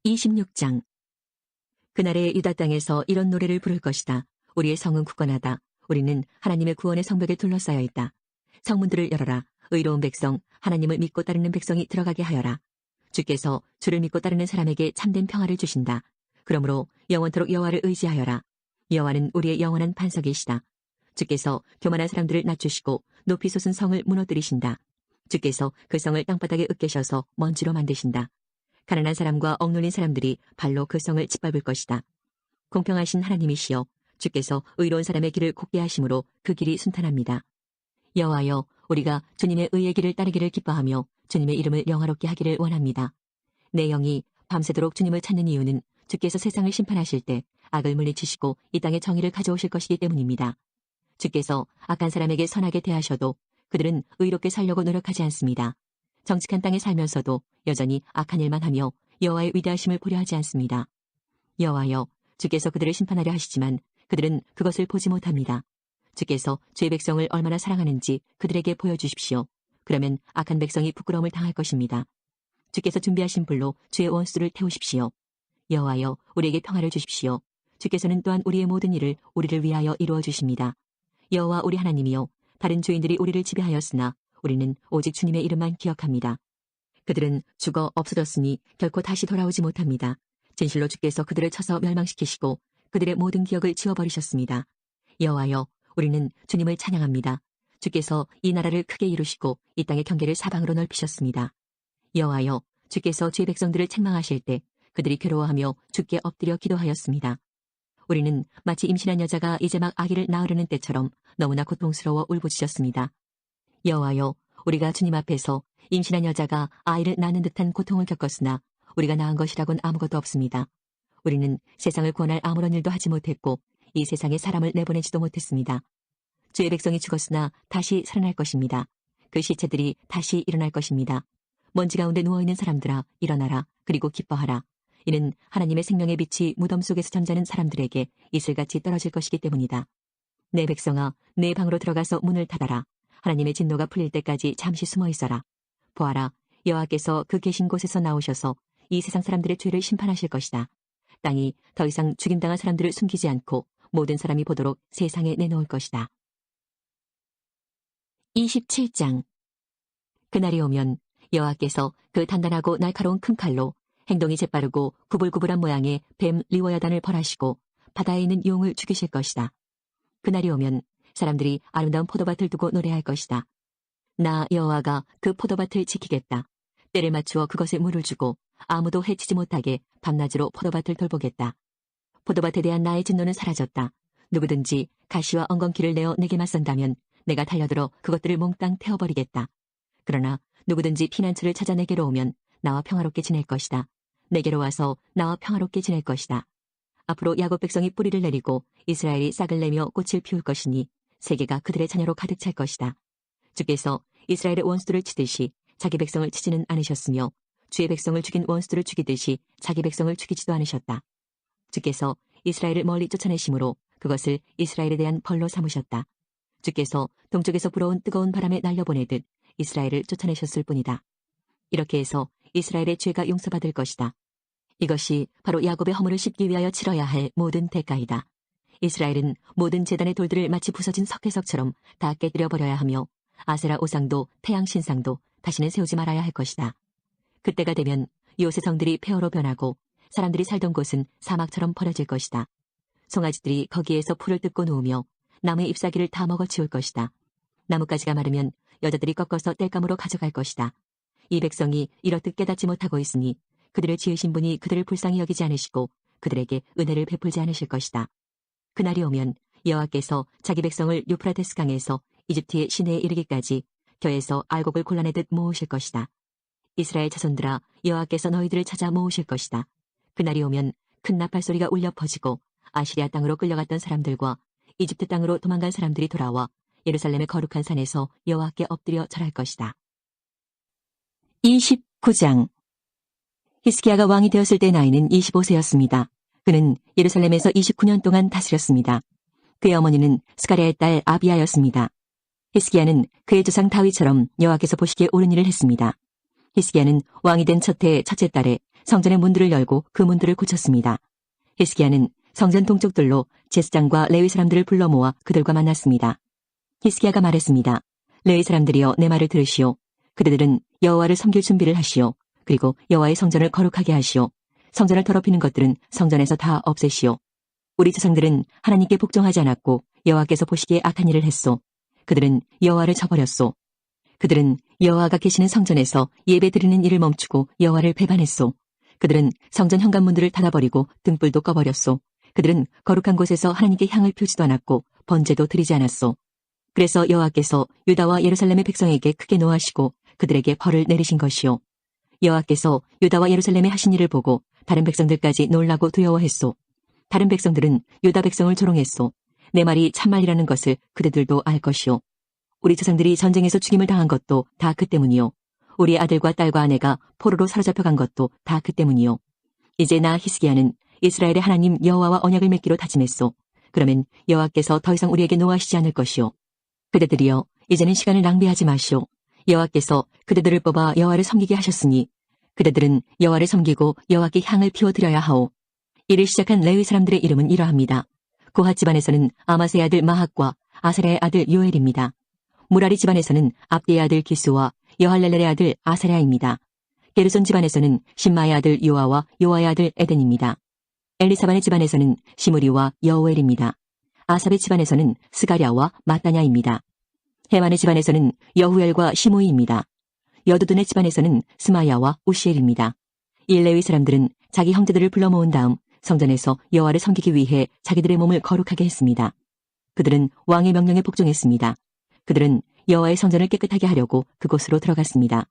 26장. 그날에 유다 땅에서 이런 노래를 부를 것이다. 우리의 성은 굳건하다. 우리는 하나님의 구원의 성벽에 둘러싸여 있다. 성문들을 열어라. 의로운 백성, 하나님을 믿고 따르는 백성이 들어가게 하여라. 주께서 주를 믿고 따르는 사람에게 참된 평화를 주신다. 그러므로 영원토록 여호와를 의지하여라. 여호와는 우리의 영원한 반석이시다. 주께서 교만한 사람들을 낮추시고 높이 솟은 성을 무너뜨리신다. 주께서 그 성을 땅바닥에 으깨셔서 먼지로 만드신다. 가난한 사람과 억눌린 사람들이 발로 그 성을 짓밟을 것이다. 공평하신 하나님이시여, 주께서 의로운 사람의 길을 곱게 하심으로 그 길이 순탄합니다. 여호와여, 우리가 주님의 의의 길을 따르기를 기뻐하며 주님의 이름을 영화롭게 하기를 원합니다. 내 영이 밤새도록 주님을 찾는 이유는 주께서 세상을 심판하실 때 악을 물리치시고 이 땅에 정의를 가져오실 것이기 때문입니다. 주께서 악한 사람에게 선하게 대하셔도 그들은 의롭게 살려고 노력하지 않습니다. 정직한 땅에 살면서도 여전히 악한 일만 하며 여호와의 위대하심을 보려 하지 않습니다. 여호와여, 주께서 그들을 심판하려 하시지만 그들은 그것을 보지 못합니다. 주께서 주의 백성을 얼마나 사랑하는지 그들에게 보여주십시오. 그러면 악한 백성이 부끄러움을 당할 것입니다. 주께서 준비하신 불로 주의 원수를 태우십시오. 여호와여, 우리에게 평화를 주십시오. 주께서는 또한 우리의 모든 일을 우리를 위하여 이루어 주십니다. 여호와 우리 하나님이여, 다른 주인들이 우리를 지배하였으나 우리는 오직 주님의 이름만 기억합니다. 그들은 죽어 없어졌으니 결코 다시 돌아오지 못합니다. 진실로 주께서 그들을 쳐서 멸망시키시고 그들의 모든 기억을 지워버리셨습니다. 여호와여, 우리는 주님을 찬양합니다. 주께서 이 나라를 크게 이루시고 이 땅의 경계를 사방으로 넓히셨습니다. 여호와여, 주께서 주의 백성들을 책망하실 때 그들이 괴로워하며 주께 엎드려 기도하였습니다. 우리는 마치 임신한 여자가 이제 막 아기를 낳으려는 때처럼 너무나 고통스러워 울부짖었습니다. 여호와여, 우리가 주님 앞에서 임신한 여자가 아이를 낳는 듯한 고통을 겪었으나 우리가 낳은 것이라곤 아무것도 없습니다. 우리는 세상을 구원할 아무런 일도 하지 못했고 이 세상에 사람을 내보내지도 못했습니다. 주의 백성이 죽었으나 다시 살아날 것입니다. 그 시체들이 다시 일어날 것입니다. 먼지 가운데 누워있는 사람들아, 일어나라. 그리고 기뻐하라. 이는 하나님의 생명의 빛이 무덤 속에서 잠자는 사람들에게 이슬같이 떨어질 것이기 때문이다. 내 백성아, 내 방으로 들어가서 문을 닫아라. 하나님의 진노가 풀릴 때까지 잠시 숨어 있어라. 보아라, 여호와께서 그 계신 곳에서 나오셔서 이 세상 사람들의 죄를 심판하실 것이다. 땅이 더 이상 죽임당한 사람들을 숨기지 않고 모든 사람이 보도록 세상에 내놓을 것이다. 27장. 그날이 오면 여호와께서 그 단단하고 날카로운 큰 칼로 행동이 재빠르고 구불구불한 모양의 뱀 리워야단을 벌하시고 바다에 있는 용을 죽이실 것이다. 그날이 오면 사람들이 아름다운 포도밭을 두고 노래할 것이다. 나 여호와가 그 포도밭을 지키겠다. 때를 맞추어 그것에 물을 주고 아무도 해치지 못하게 밤낮으로 포도밭을 돌보겠다. 포도밭에 대한 나의 진노는 사라졌다. 누구든지 가시와 엉겅퀴를 내어 내게 맞선다면 내가 달려들어 그것들을 몽땅 태워버리겠다. 그러나 누구든지 피난처를 찾아 내게로 오면 나와 평화롭게 지낼 것이다. 내게로 와서 나와 평화롭게 지낼 것이다. 앞으로 야곱 백성이 뿌리를 내리고 이스라엘이 싹을 내며 꽃을 피울 것이니 세계가 그들의 자녀로 가득 찰 것이다. 주께서 이스라엘의 원수들을 치듯이 자기 백성을 치지는 않으셨으며 주의 백성을 죽인 원수들을 죽이듯이 자기 백성을 죽이지도 않으셨다. 주께서 이스라엘을 멀리 쫓아내심으로 그것을 이스라엘에 대한 벌로 삼으셨다. 주께서 동쪽에서 불어온 뜨거운 바람에 날려보내듯 이스라엘을 쫓아내셨을 뿐이다. 이렇게 해서 이스라엘의 죄가 용서받을 것이다. 이것이 바로 야곱의 허물을 씻기 위하여 치러야 할 모든 대가이다. 이스라엘은 모든 제단의 돌들을 마치 부서진 석회석처럼 다 깨뜨려버려야 하며 아세라 오상도 태양 신상도 다시는 세우지 말아야 할 것이다. 그때가 되면 요새 성들이 폐허로 변하고 사람들이 살던 곳은 사막처럼 버려질 것이다. 송아지들이 거기에서 풀을 뜯고 누우며 나무의 잎사귀를 다 먹어치울 것이다. 나뭇가지가 마르면 여자들이 꺾어서 땔감으로 가져갈 것이다. 이 백성이 이렇듯 깨닫지 못하고 있으니 그들을 지으신 분이 그들을 불쌍히 여기지 않으시고 그들에게 은혜를 베풀지 않으실 것이다. 그날이 오면 여호와께서 자기 백성을 유프라테스 강에서 이집트의 시내에 이르기까지 겨에서 알곡을 골라내듯 모으실 것이다. 이스라엘 자손들아, 여호와께서 너희들을 찾아 모으실 것이다. 그날이 오면 큰 나팔 소리가 울려 퍼지고 아시리아 땅으로 끌려갔던 사람들과 이집트 땅으로 도망간 사람들이 돌아와 예루살렘의 거룩한 산에서 여호와께 엎드려 절할 것이다. 29장. 히스기야가 왕이 되었을 때 나이는 25세였습니다. 그는 예루살렘에서 29년 동안 다스렸습니다. 그의 어머니는 스가랴의 딸 아비야였습니다. 히스기야는 그의 조상 다윗처럼 여호와께서 보시기에 옳은 일을 했습니다. 히스기야는 왕이 된 첫해 첫째 달에 성전의 문들을 열고 그 문들을 고쳤습니다. 히스기야는 성전 동쪽들로 제사장과 레위 사람들을 불러 모아 그들과 만났습니다. 히스기야가 말했습니다. 레위 사람들이여 내 말을 들으시오. 그대들은 여호와를 섬길 준비를 하시오. 그리고 여호와의 성전을 거룩하게 하시오. 성전을 더럽히는 것들은 성전에서 다 없애시오. 우리 조상들은 하나님께 복종하지 않았고 여호와께서 보시기에 악한 일을 했소. 그들은 여호와를 저버렸소. 그들은 여호와가 계시는 성전에서 예배드리는 일을 멈추고 여호와를 배반했소. 그들은 성전 현관문들을 닫아버리고 등불도 꺼버렸소. 그들은 거룩한 곳에서 하나님께 향을 피우지도 않았고 번제도 드리지 않았소. 그래서 여호와께서 유다와 예루살렘의 백성에게 크게 노하시고 그들에게 벌을 내리신 것이요. 여호와께서 유다와 예루살렘에 하신 일을 보고 다른 백성들까지 놀라고 두려워했소. 다른 백성들은 유다 백성을 조롱했소. 내 말이 참말이라는 것을 그대들도 알 것이요. 우리 조상들이 전쟁에서 죽임을 당한 것도 다 그 때문이요. 우리의 아들과 딸과 아내가 포로로 사로잡혀 간 것도 다 그 때문이요. 이제 나 히스기야는 이스라엘의 하나님 여호와와 언약을 맺기로 다짐했소. 그러면 여호와께서 더 이상 우리에게 노하시지 않을 것이요. 그대들이여 이제는 시간을 낭비하지 마시오. 여호와께서 그대들을 뽑아 여호와를 섬기게 하셨으니 그대들은 여호와를 섬기고 여호와께 향을 피워드려야 하오. 이를 시작한 레위 사람들의 이름은 이러합니다. 고핫 집안에서는 아마스의 아들 마학과 아사랴의 아들 요엘입니다. 무라리 집안에서는 압디의 아들 기스와 여할렐렐의 아들 아사랴입니다. 게르손 집안에서는 심마의 아들 요아와 요아의 아들 에덴입니다. 엘리사반의 집안에서는 시므리와 여우엘입니다. 아삽의 집안에서는 스가랴와 마따냐입니다. 헤만의 집안에서는 여후엘과 시므이입니다. 여두둔의 집안에서는 스마야와 우시엘입니다. 이 레위 사람들은 자기 형제들을 불러 모은 다음 성전에서 여호와를 섬기기 위해 자기들의 몸을 거룩하게 했습니다. 그들은 왕의 명령에 복종했습니다. 그들은 여호와의 성전을 깨끗하게 하려고 그곳으로 들어갔습니다.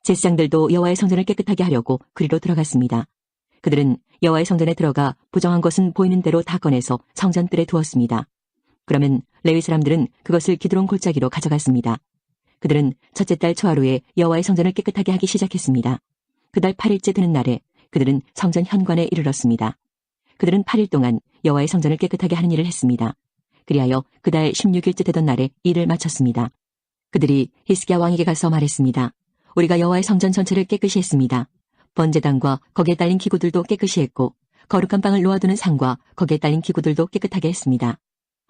제사장들도 여호와의 성전을 깨끗하게 하려고 그리로 들어갔습니다. 그들은 여호와의 성전에 들어가 부정한 것은 보이는 대로 다 꺼내서 성전뜰에 두었습니다. 그러면 레위 사람들은 그것을 기드론 골짜기로 가져갔습니다. 그들은 첫째 달 초하루에 여호와의 성전을 깨끗하게 하기 시작했습니다. 그달 8일째 되는 날에 그들은 성전 현관에 이르렀습니다. 그들은 8일 동안 여호와의 성전을 깨끗하게 하는 일을 했습니다. 그리하여 그달 16일째 되던 날에 일을 마쳤습니다. 그들이 히스기야 왕에게 가서 말했습니다. 우리가 여호와의 성전 전체를 깨끗이 했습니다. 번제단과 거기에 딸린 기구들도 깨끗이 했고 거룩한 빵을 놓아두는 상과 거기에 딸린 기구들도 깨끗하게 했습니다.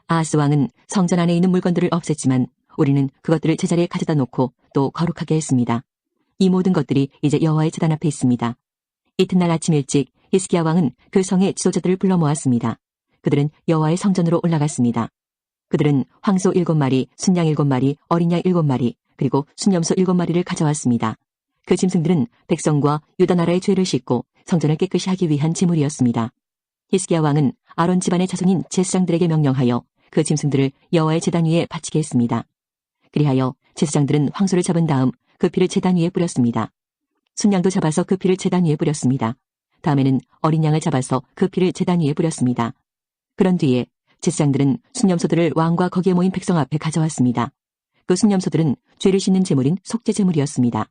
아하스 왕은 성전 안에 있는 물건들을 없앴지만 우리는 그것들을 제자리에 가져다 놓고 또 거룩하게 했습니다. 이 모든 것들이 이제 여호와의 제단 앞에 있습니다. 이튿날 아침 일찍 히스기야 왕은 그 성의 지도자들을 불러 모았습니다. 그들은 여호와의 성전으로 올라갔습니다. 그들은 황소 7마리, 순양 7마리, 어린 양 7마리, 그리고 순염소 7마리를 가져왔습니다. 그 짐승들은 백성과 유다 나라의 죄를 씻고 성전을 깨끗이 하기 위한 제물이었습니다. 히스기야 왕은 아론 집안의 자손인 제사장들에게 명령하여 그 짐승들을 여호와의 제단 위에 바치게 했습니다. 그리하여 제사장들은 황소를 잡은 다음 그 피를 제단 위에 뿌렸습니다. 순양도 잡아서 그 피를 제단 위에 뿌렸습니다. 다음에는 어린 양을 잡아서 그 피를 제단 위에 뿌렸습니다. 그런 뒤에 제사장들은 순염소들을 왕과 거기에 모인 백성 앞에 가져왔습니다. 그 순염소들은 죄를 씻는 제물인 속죄 제물이었습니다.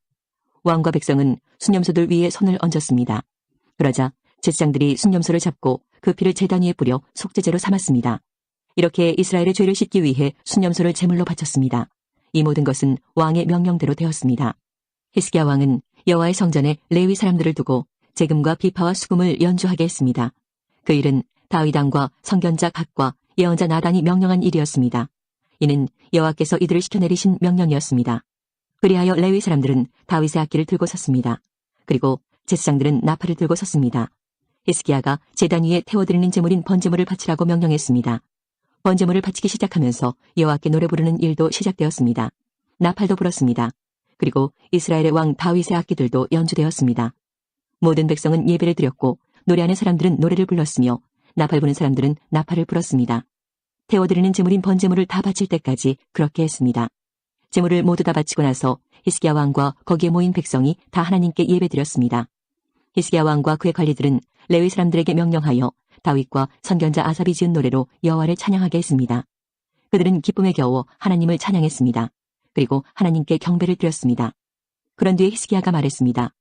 왕과 백성은 순염소들 위에 손을 얹었습니다. 그러자 제사장들이 순염소를 잡고 그 피를 제단 위에 뿌려 속죄제로 삼았습니다. 이렇게 이스라엘의 죄를 씻기 위해 순염소를 제물로 바쳤습니다. 이 모든 것은 왕의 명령대로 되었습니다. 히스기야 왕은 여호와의 성전에 레위 사람들을 두고 제금과 비파와 수금을 연주하게 했습니다. 그 일은 다윗 왕과 선견자 각과 예언자 나단이 명령한 일이었습니다. 이는 여호와께서 이들을 시켜내리신 명령이었습니다. 그리하여 레위 사람들은 다윗의 악기를 들고 섰습니다. 그리고 제사장들은 나팔을 들고 섰습니다. 히스기야가 제단 위에 태워드리는 제물인 번제물을 바치라고 명령했습니다. 번제물을 바치기 시작하면서 여호와께 노래 부르는 일도 시작되었습니다. 나팔도 불었습니다. 그리고 이스라엘의 왕 다윗의 악기들도 연주되었습니다. 모든 백성은 예배를 드렸고 노래하는 사람들은 노래를 불렀으며 나팔 부는 사람들은 나팔을 불었습니다. 태워드리는 제물인 번제물을 다 바칠 때까지 그렇게 했습니다. 제물을 모두 다 바치고 나서 히스기야 왕과 거기에 모인 백성이 다 하나님께 예배드렸습니다. 히스기야 왕과 그의 관리들은 레위 사람들에게 명령하여 다윗과 선견자 아삽이 지은 노래로 여호와를 찬양하게 했습니다. 그들은 기쁨에 겨워 하나님을 찬양했습니다. 그리고 하나님께 경배를 드렸습니다. 그런 뒤에 히스기야가 말했습니다.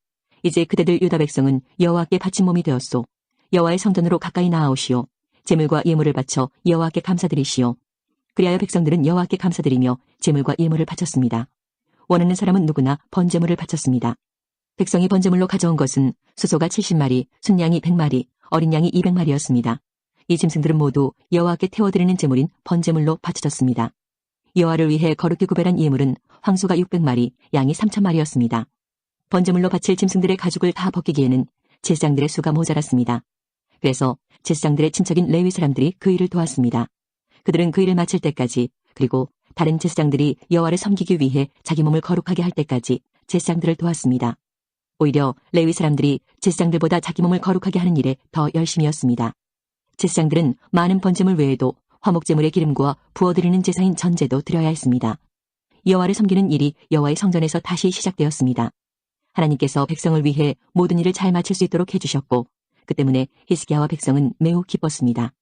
이제 그대들 유다 백성은 여호와께 바친 몸이 되었소. 여호와의 성전으로 가까이 나아오시오. 제물과 예물을 바쳐 여호와께 감사드리시오. 그리하여 백성들은 여호와께 감사드리며 제물과 예물을 바쳤습니다. 원하는 사람은 누구나 번제물을 바쳤습니다. 백성이 번제물로 가져온 것은 수소가 70마리, 순양이 100마리, 어린 양이 200마리였습니다. 이 짐승들은 모두 여호와께 태워드리는 제물인 번제물로 바쳐졌습니다. 여호와를 위해 거룩히 구별한 예물은 황소가 600마리, 양이 3000마리였습니다. 번제물로 바칠 짐승들의 가죽을 다 벗기기에는 제사장들의 수가 모자랐습니다. 그래서 제사장들의 친척인 레위 사람들이 그 일을 도왔습니다. 그들은 그 일을 마칠 때까지, 그리고 다른 제사장들이 여호와를 섬기기 위해 자기 몸을 거룩하게 할 때까지 제사장들을 도왔습니다. 오히려 레위 사람들이 제사장들보다 자기 몸을 거룩하게 하는 일에 더 열심이었습니다. 제사장들은 많은 번제물 외에도 화목제물의 기름과 부어드리는 제사인 전제도 드려야 했습니다. 여호와를 섬기는 일이 여호와의 성전에서 다시 시작되었습니다. 하나님께서 백성을 위해 모든 일을 잘 마칠 수 있도록 해주셨고, 그 때문에 히스기야와 백성은 매우 기뻤습니다.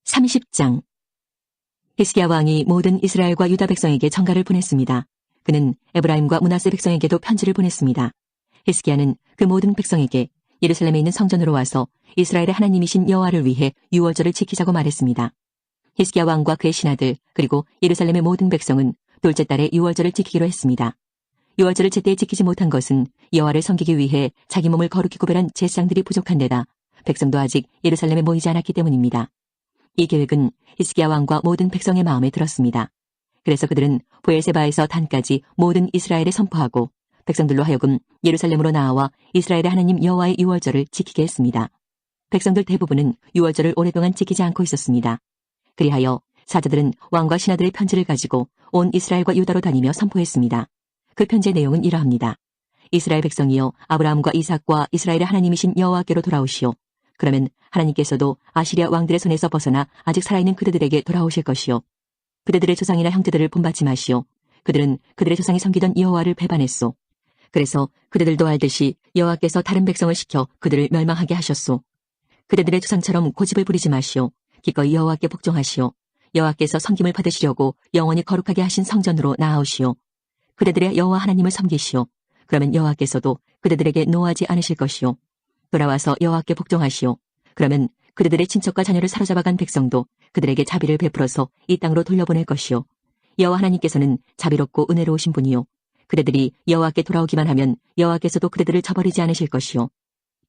30장. 히스기야 왕이 모든 이스라엘과 유다 백성에게 전가를 보냈습니다. 그는 에브라임과 므낫세 백성에게도 편지를 보냈습니다. 히스기야는 그 모든 백성에게 예루살렘에 있는 성전으로 와서 이스라엘의 하나님이신 여호와를 위해 유월절을 지키자고 말했습니다. 히스기야 왕과 그의 신하들 그리고 예루살렘의 모든 백성은 둘째 달에 유월절을 지키기로 했습니다. 유월절을 제때 지키지 못한 것은 여호와를 섬기기 위해 자기 몸을 거룩히 구별한 제사장들이 부족한 데다 백성도 아직 예루살렘에 모이지 않았기 때문입니다. 이 계획은 히스기야 왕과 모든 백성의 마음에 들었습니다. 그래서 그들은 브엘세바에서 단까지 모든 이스라엘에 선포하고 백성들로 하여금 예루살렘으로 나와 이스라엘의 하나님 여호와의 유월절을 지키게 했습니다. 백성들 대부분은 유월절을 오랫동안 지키지 않고 있었습니다. 그리하여 사자들은 왕과 신하들의 편지를 가지고 온 이스라엘과 유다로 다니며 선포했습니다. 그 편지의 내용은 이러합니다. 이스라엘 백성이여, 아브라함과 이삭과 이스라엘의 하나님이신 여호와께로 돌아오시오. 그러면 하나님께서도 아시리아 왕들의 손에서 벗어나 아직 살아있는 그대들에게 돌아오실 것이요. 그대들의 조상이나 형제들을 본받지 마시오. 그들은 그들의 조상이 섬기던 여호와를 배반했소. 그래서 그대들도 알듯이 여호와께서 다른 백성을 시켜 그들을 멸망하게 하셨소. 그대들의 조상처럼 고집을 부리지 마시오. 기꺼이 여호와께 복종하시오. 여호와께서 섬김을 받으시려고 영원히 거룩하게 하신 성전으로 나아오시오. 그대들의 여호와 하나님을 섬기시오. 그러면 여호와께서도 그대들에게 노하지 않으실 것이오. 돌아와서 여호와께 복종하시오. 그러면 그대들의 친척과 자녀를 사로잡아간 백성도 그들에게 자비를 베풀어서 이 땅으로 돌려보낼 것이오. 여호와 하나님께서는 자비롭고 은혜로우신 분이요. 그대들이 여호와께 돌아오기만 하면 여호와께서도 그대들을 저버리지 않으실 것이요.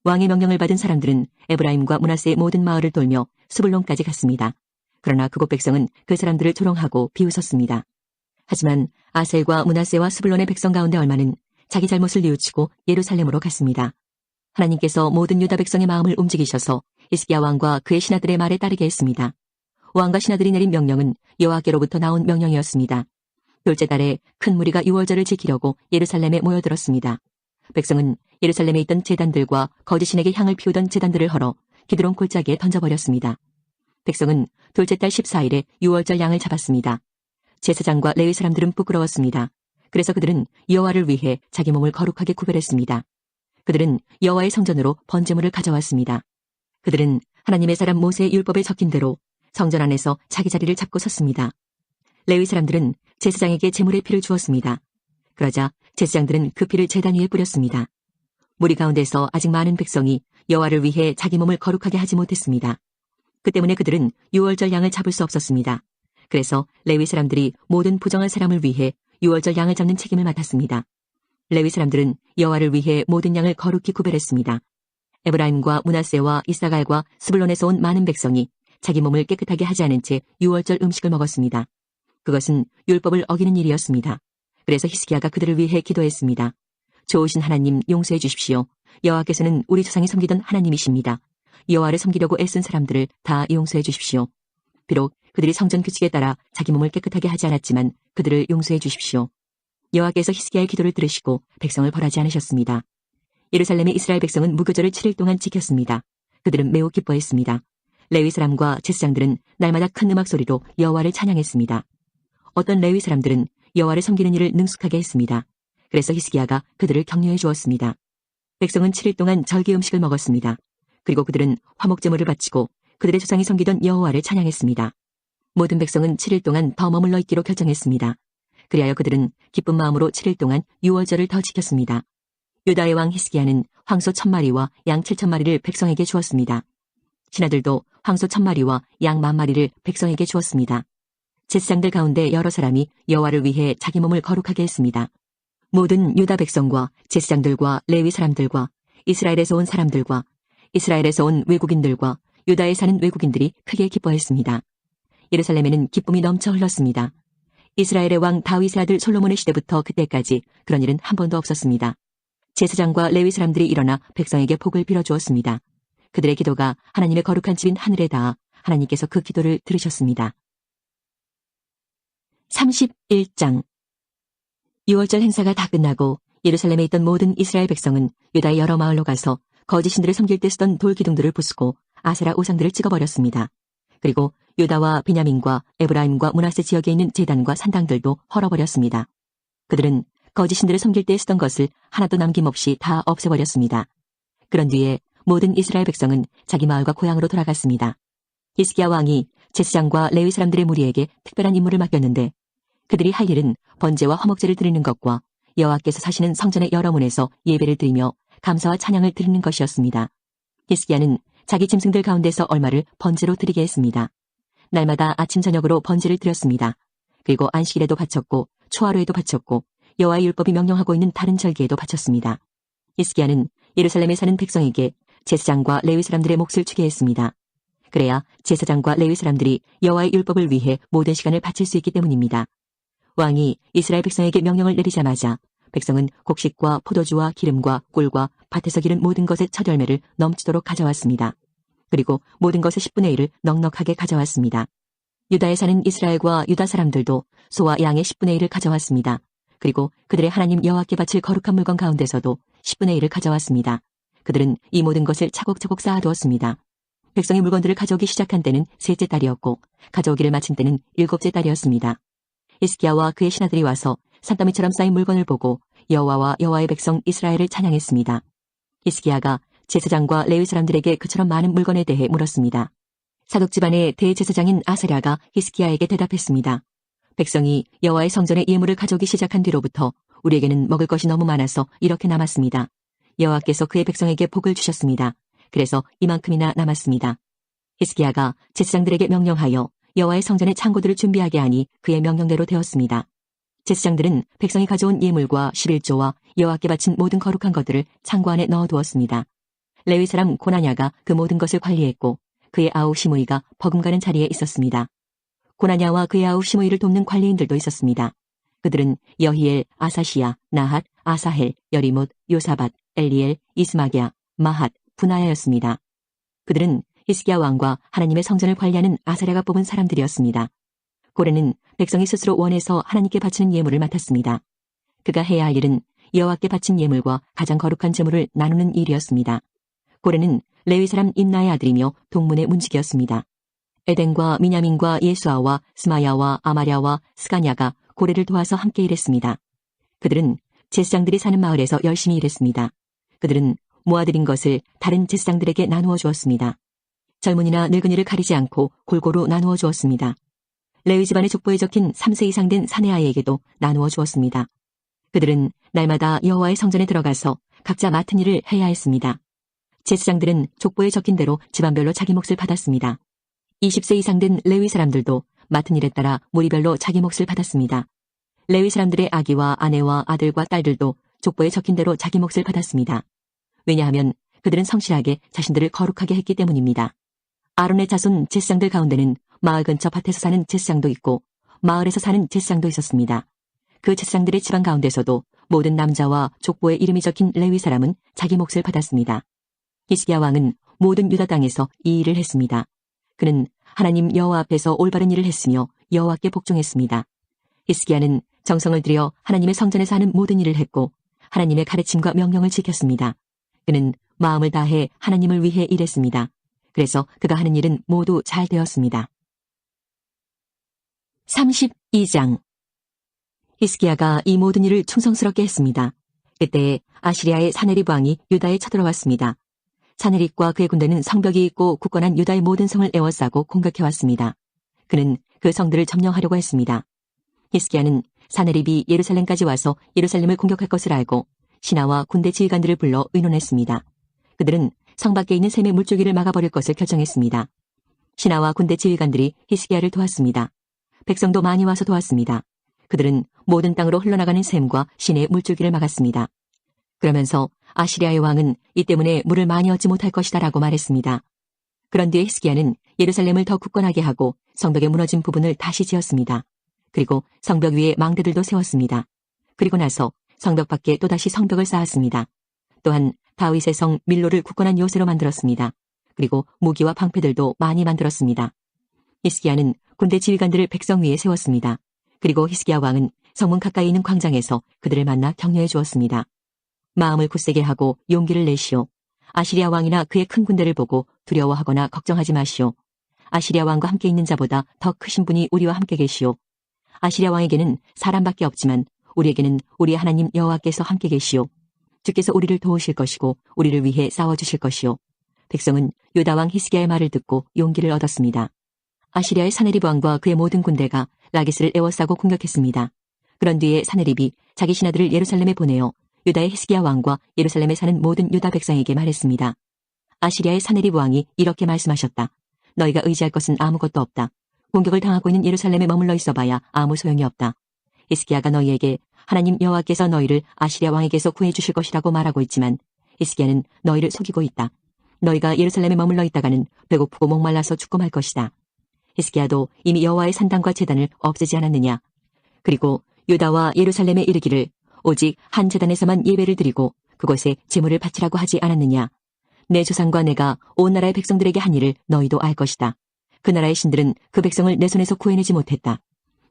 왕의 명령을 받은 사람들은 에브라임과 므낫세의 모든 마을을 돌며 스불론까지 갔습니다. 그러나 그곳 백성은 그 사람들을 조롱하고 비웃었습니다. 하지만 아셀과 므낫세와 스불론의 백성 가운데 얼마는 자기 잘못을 뉘우치고 예루살렘으로 갔습니다. 하나님께서 모든 유다 백성의 마음을 움직이셔서 히스기야 왕과 그의 신하들의 말에 따르게 했습니다. 왕과 신하들이 내린 명령은 여호와께로부터 나온 명령이었습니다. 둘째 달에 큰 무리가 유월절을 지키려고 예루살렘에 모여들었습니다. 백성은 예루살렘에 있던 제단들과 거짓신에게 향을 피우던 제단들을 헐어 기드론 골짜기에 던져버렸습니다. 백성은 둘째 달 14일에 유월절 양을 잡았습니다. 제사장과 레위 사람들은 부끄러웠습니다. 그래서 그들은 여호와를 위해 자기 몸을 거룩하게 구별했습니다. 그들은 여호와의 성전으로 번제물을 가져왔습니다. 그들은 하나님의 사람 모세의 율법에 적힌 대로 성전 안에서 자기 자리를 잡고 섰습니다. 레위 사람들은 제사장에게 제물의 피를 주었습니다. 그러자 제사장들은 그 피를 제단 위에 뿌렸습니다. 무리 가운데서 아직 많은 백성이 여호와를 위해 자기 몸을 거룩하게 하지 못했습니다. 그 때문에 그들은 유월절 양을 잡을 수 없었습니다. 그래서 레위 사람들이 모든 부정한 사람을 위해 유월절 양을 잡는 책임을 맡았습니다. 레위 사람들은 여호와를 위해 모든 양을 거룩히 구별했습니다. 에브라임과 므낫세와 이사갈과 스불론에서 온 많은 백성이 자기 몸을 깨끗하게 하지 않은 채 유월절 음식을 먹었습니다. 그것은 율법을 어기는 일이었습니다. 그래서 히스기야가 그들을 위해 기도했습니다. 좋으신 하나님, 용서해 주십시오. 여호와께서는 우리 조상이 섬기던 하나님이십니다. 여호와를 섬기려고 애쓴 사람들을 다 용서해 주십시오. 비록 그들이 성전 규칙에 따라 자기 몸을 깨끗하게 하지 않았지만 그들을 용서해 주십시오. 여호와께서 히스기야의 기도를 들으시고 백성을 벌하지 않으셨습니다. 예루살렘의 이스라엘 백성은 무교절을 7일 동안 지켰습니다. 그들은 매우 기뻐했습니다. 레위 사람과 제사장들은 날마다 큰 음악 소리로 여호와를 찬양했습니다. 어떤 레위 사람들은 여호와를 섬기는 일을 능숙하게 했습니다. 그래서 히스기야가 그들을 격려해 주었습니다. 백성은 7일 동안 절기 음식을 먹었습니다. 그리고 그들은 화목제물을 바치고 그들의 조상이 섬기던 여호와를 찬양했습니다. 모든 백성은 7일 동안 더 머물러 있기로 결정했습니다. 그리하여 그들은 기쁜 마음으로 7일 동안 유월절을 더 지켰습니다. 유다의 왕 히스기야는 황소 1000마리와 양 7000마리를 백성에게 주었습니다. 신하들도 황소 1000마리와 양 10,000마리를 백성에게 주었습니다. 제사장들 가운데 여러 사람이 여호와를 위해 자기 몸을 거룩하게 했습니다. 모든 유다 백성과 제사장들과 레위 사람들과 이스라엘에서 온 사람들과 이스라엘에서 온 외국인들과 유다에 사는 외국인들이 크게 기뻐했습니다. 예루살렘에는 기쁨이 넘쳐 흘렀습니다. 이스라엘의 왕 다윗의 아들 솔로몬의 시대부터 그때까지 그런 일은 한 번도 없었습니다. 제사장과 레위 사람들이 일어나 백성에게 복을 빌어주었습니다. 그들의 기도가 하나님의 거룩한 집인 하늘에 닿아 하나님께서 그 기도를 들으셨습니다. 31장 6월절 행사가 다 끝나고 예루살렘에 있던 모든 이스라엘 백성은 유다의 여러 마을로 가서 거짓 신들을 섬길 때 쓰던 돌기둥들을 부수고 아세라 우상들을 찍어버렸습니다. 그리고 유다와 베냐민과 에브라임과 므낫세 지역에 있는 제단과 산당들도 헐어버렸습니다. 그들은 거짓 신들을 섬길 때 쓰던 것을 하나도 남김없이 다 없애버렸습니다. 그런 뒤에 모든 이스라엘 백성은 자기 마을과 고향으로 돌아갔습니다. 히스기야 왕이 제사장과 레위 사람들의 무리에게 특별한 임무를 맡겼는데 그들이 할 일은 번제와 화목제를 드리는 것과 여호와께서 사시는 성전의 여러 문에서 예배를 드리며 감사와 찬양을 드리는 것이었습니다. 히스기야는 자기 짐승들 가운데서 얼마를 번제로 드리게 했습니다. 날마다 아침 저녁으로 번제를 드렸습니다. 그리고 안식일에도 바쳤고 초하루에도 바쳤고 여호와의 율법이 명령하고 있는 다른 절기에도 바쳤습니다. 히스기야는 예루살렘에 사는 백성에게 제사장과 레위 사람들의 몫을 주게 했습니다. 그래야 제사장과 레위 사람들이 여호와의 율법을 위해 모든 시간을 바칠 수 있기 때문입니다. 왕이 이스라엘 백성에게 명령을 내리자마자 백성은 곡식과 포도주와 기름과 꿀과 밭에서 기른 모든 것의 첫 열매를 넘치도록 가져왔습니다. 그리고 모든 것의 10분의 1을 넉넉하게 가져왔습니다. 유다에 사는 이스라엘과 유다 사람들도 소와 양의 10분의 1을 가져왔습니다. 그리고 그들의 하나님 여호와께 바칠 거룩한 물건 가운데서도 10분의 1을 가져왔습니다. 그들은 이 모든 것을 차곡차곡 쌓아두었습니다. 백성이 물건들을 가져오기 시작한 때는 셋째 달이었고 가져오기를 마친 때는 일곱째 달이었습니다. 히스기야와 그의 신하들이 와서 산더미처럼 쌓인 물건을 보고 여호와와 여호와의 백성 이스라엘을 찬양했습니다. 히스기야가 제사장과 레위 사람들에게 그처럼 많은 물건에 대해 물었습니다. 사독 집안의 대제사장인 아사랴가 히스기야에게 대답했습니다. 백성이 여호와의 성전에 예물을 가져오기 시작한 뒤로부터 우리에게는 먹을 것이 너무 많아서 이렇게 남았습니다. 여호와께서 그의 백성에게 복을 주셨습니다. 그래서 이만큼이나 남았습니다. 히스기야가 제사장들에게 명령하여 여호와의 성전의 창고들을 준비하게 하니 그의 명령대로 되었습니다. 제사장들은 백성이 가져온 예물과 11조와 여호와께 바친 모든 거룩한 것들을 창고 안에 넣어두었습니다. 레위 사람 고나냐가 그 모든 것을 관리했고 그의 아우 시므이가 버금가는 자리에 있었습니다. 고나냐와 그의 아우 시므이를 돕는 관리인들도 있었습니다. 그들은 여히엘, 아사시야, 나핫, 아사헬, 여리못, 요사밧, 엘리엘, 이스마기야, 마핫, 분하야였습니다. 그들은 히스기야 왕과 하나님의 성전을 관리하는 아사랴가 뽑은 사람들이었습니다. 고레는 백성이 스스로 원해서 하나님께 바치는 예물을 맡았습니다. 그가 해야 할 일은 여호와께 바친 예물과 가장 거룩한 제물을 나누는 일이었습니다. 고레는 레위 사람 임나의 아들이며 동문의 문지기였습니다. 에덴과 미냐민과 예수아와 스마야와 아마랴와 스가냐가 고레를 도와서 함께 일했습니다. 그들은 제사장들이 사는 마을에서 열심히 일했습니다. 그들은 모아들인 것을 다른 제사장들에게 나누어 주었습니다. 젊은이나 늙은이를 가리지 않고 골고루 나누어 주었습니다. 레위 집안의 족보에 적힌 3세 이상 된 사내아이에게도 나누어 주었습니다. 그들은 날마다 여호와의 성전에 들어가서 각자 맡은 일을 해야 했습니다. 제사장들은 족보에 적힌 대로 집안별로 자기 몫을 받았습니다. 20세 이상 된 레위 사람들도 맡은 일에 따라 무리별로 자기 몫을 받았습니다. 레위 사람들의 아기와 아내와 아들과 딸들도 족보에 적힌 대로 자기 몫을 받았습니다. 왜냐하면 그들은 성실하게 자신들을 거룩하게 했기 때문입니다. 아론의 자손 제사장들 가운데는 마을 근처 밭에서 사는 제사장도 있고 마을에서 사는 제사장도 있었습니다. 그 제사장들의 집안 가운데서도 모든 남자와 족보에 이름이 적힌 레위 사람은 자기 몫을 받았습니다. 히스기야 왕은 모든 유다 땅에서 이 일을 했습니다. 그는 하나님 여호와 앞에서 올바른 일을 했으며 여호와께 복종했습니다. 히스기야는 정성을 들여 하나님의 성전에서 하는 모든 일을 했고 하나님의 가르침과 명령을 지켰습니다. 그는 마음을 다해 하나님을 위해 일했습니다. 그래서 그가 하는 일은 모두 잘 되었습니다. 32장 히스기야가 이 모든 일을 충성스럽게 했습니다. 그때 아시리아의 사네립 왕이 유다에 쳐들어왔습니다. 사네립과 그의 군대는 성벽이 있고 굳건한 유다의 모든 성을 에워싸고 공격해왔습니다. 그는 그 성들을 점령하려고 했습니다. 히스기야는 사네립이 예루살렘까지 와서 예루살렘을 공격할 것을 알고 신하와 군대 지휘관들을 불러 의논했습니다. 그들은 성 밖에 있는 샘의 물줄기를 막아버릴 것을 결정했습니다. 신하와 군대 지휘관들이 히스기야를 도왔습니다. 백성도 많이 와서 도왔습니다. 그들은 모든 땅으로 흘러나가는 샘과 시내의 물줄기를 막았습니다. 그러면서 아시리아의 왕은 이 때문에 물을 많이 얻지 못할 것이다 라고 말했습니다. 그런 뒤에 히스기야는 예루살렘을 더 굳건하게 하고 성벽의 무너진 부분을 다시 지었습니다. 그리고 성벽 위에 망대들도 세웠습니다. 그리고 나서 성벽 밖에 또다시 성벽을 쌓았습니다. 또한 다윗의 성 밀로를 굳건한 요새로 만들었습니다. 그리고 무기와 방패들도 많이 만들었습니다. 히스기야는 군대 지휘관들을 백성 위에 세웠습니다. 그리고 히스기야 왕은 성문 가까이 있는 광장에서 그들을 만나 격려해 주었습니다. 마음을 굳세게 하고 용기를 내시오. 아시리아 왕이나 그의 큰 군대를 보고 두려워하거나 걱정하지 마시오. 아시리아 왕과 함께 있는 자보다 더 크신 분이 우리와 함께 계시오. 아시리아 왕에게는 사람밖에 없지만 우리에게는 우리의 하나님 여호와께서 함께 계시오. 주께서 우리를 도우실 것이고 우리를 위해 싸워주실 것이오. 백성은 유다 왕 히스기야의 말을 듣고 용기를 얻었습니다. 아시리아의 사네립 왕과 그의 모든 군대가 라기스를 에워싸고 공격했습니다. 그런 뒤에 사네립이 자기 신하들을 예루살렘에 보내어 유다의 히스기야 왕과 예루살렘에 사는 모든 유다 백성에게 말했습니다. 아시리아의 사네립 왕이 이렇게 말씀하셨다. 너희가 의지할 것은 아무것도 없다. 공격을 당하고 있는 예루살렘에 머물러 있어봐야 아무 소용이 없다. 히스기야가 너희에게 하나님 여호와께서 너희를 아시리아 왕에게서 구해주실 것이라고 말하고 있지만 히스기야는 너희를 속이고 있다. 너희가 예루살렘에 머물러 있다가는 배고프고 목말라서 죽고 말 것이다. 히스기야도 이미 여호와의 산당과 제단을 없애지 않았느냐. 그리고 유다와 예루살렘에 이르기를 오직 한 제단에서만 예배를 드리고 그곳에 제물을 바치라고 하지 않았느냐. 내 조상과 내가 온 나라의 백성들에게 한 일을 너희도 알 것이다. 그 나라의 신들은 그 백성을 내 손에서 구해내지 못했다.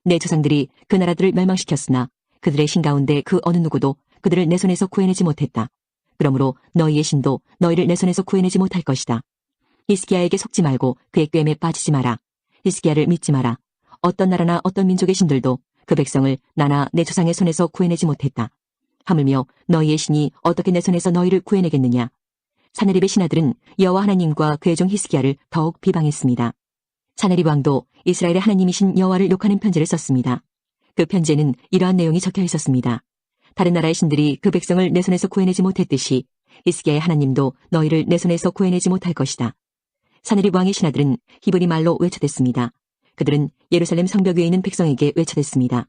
내 조상들이 그 나라들을 멸망시켰으나 그들의 신 가운데 그 어느 누구도 그들을 내 손에서 구해내지 못했다. 그러므로 너희의 신도 너희를 내 손에서 구해내지 못할 것이다. 히스기야에게 속지 말고 그의 꾀임에 빠지지 마라. 히스기야를 믿지 마라. 어떤 나라나 어떤 민족의 신들도 그 백성을 나나 내 조상의 손에서 구해내지 못했다. 하물며 너희의 신이 어떻게 내 손에서 너희를 구해내겠느냐. 사네립의 신하들은 여호와 하나님과 그의 종 히스기야를 더욱 비방했습니다. 사네립 왕도 이스라엘의 하나님이신 여호와를 욕하는 편지를 썼습니다. 그 편지에는 이러한 내용이 적혀 있었습니다. 다른 나라의 신들이 그 백성을 내 손에서 구해내지 못했듯이 히스기야의 하나님도 너희를 내 손에서 구해내지 못할 것이다. 사네립 왕의 신하들은 히브리 말로 외쳐댔습니다. 그들은 예루살렘 성벽 위에 있는 백성에게 외쳐댔습니다.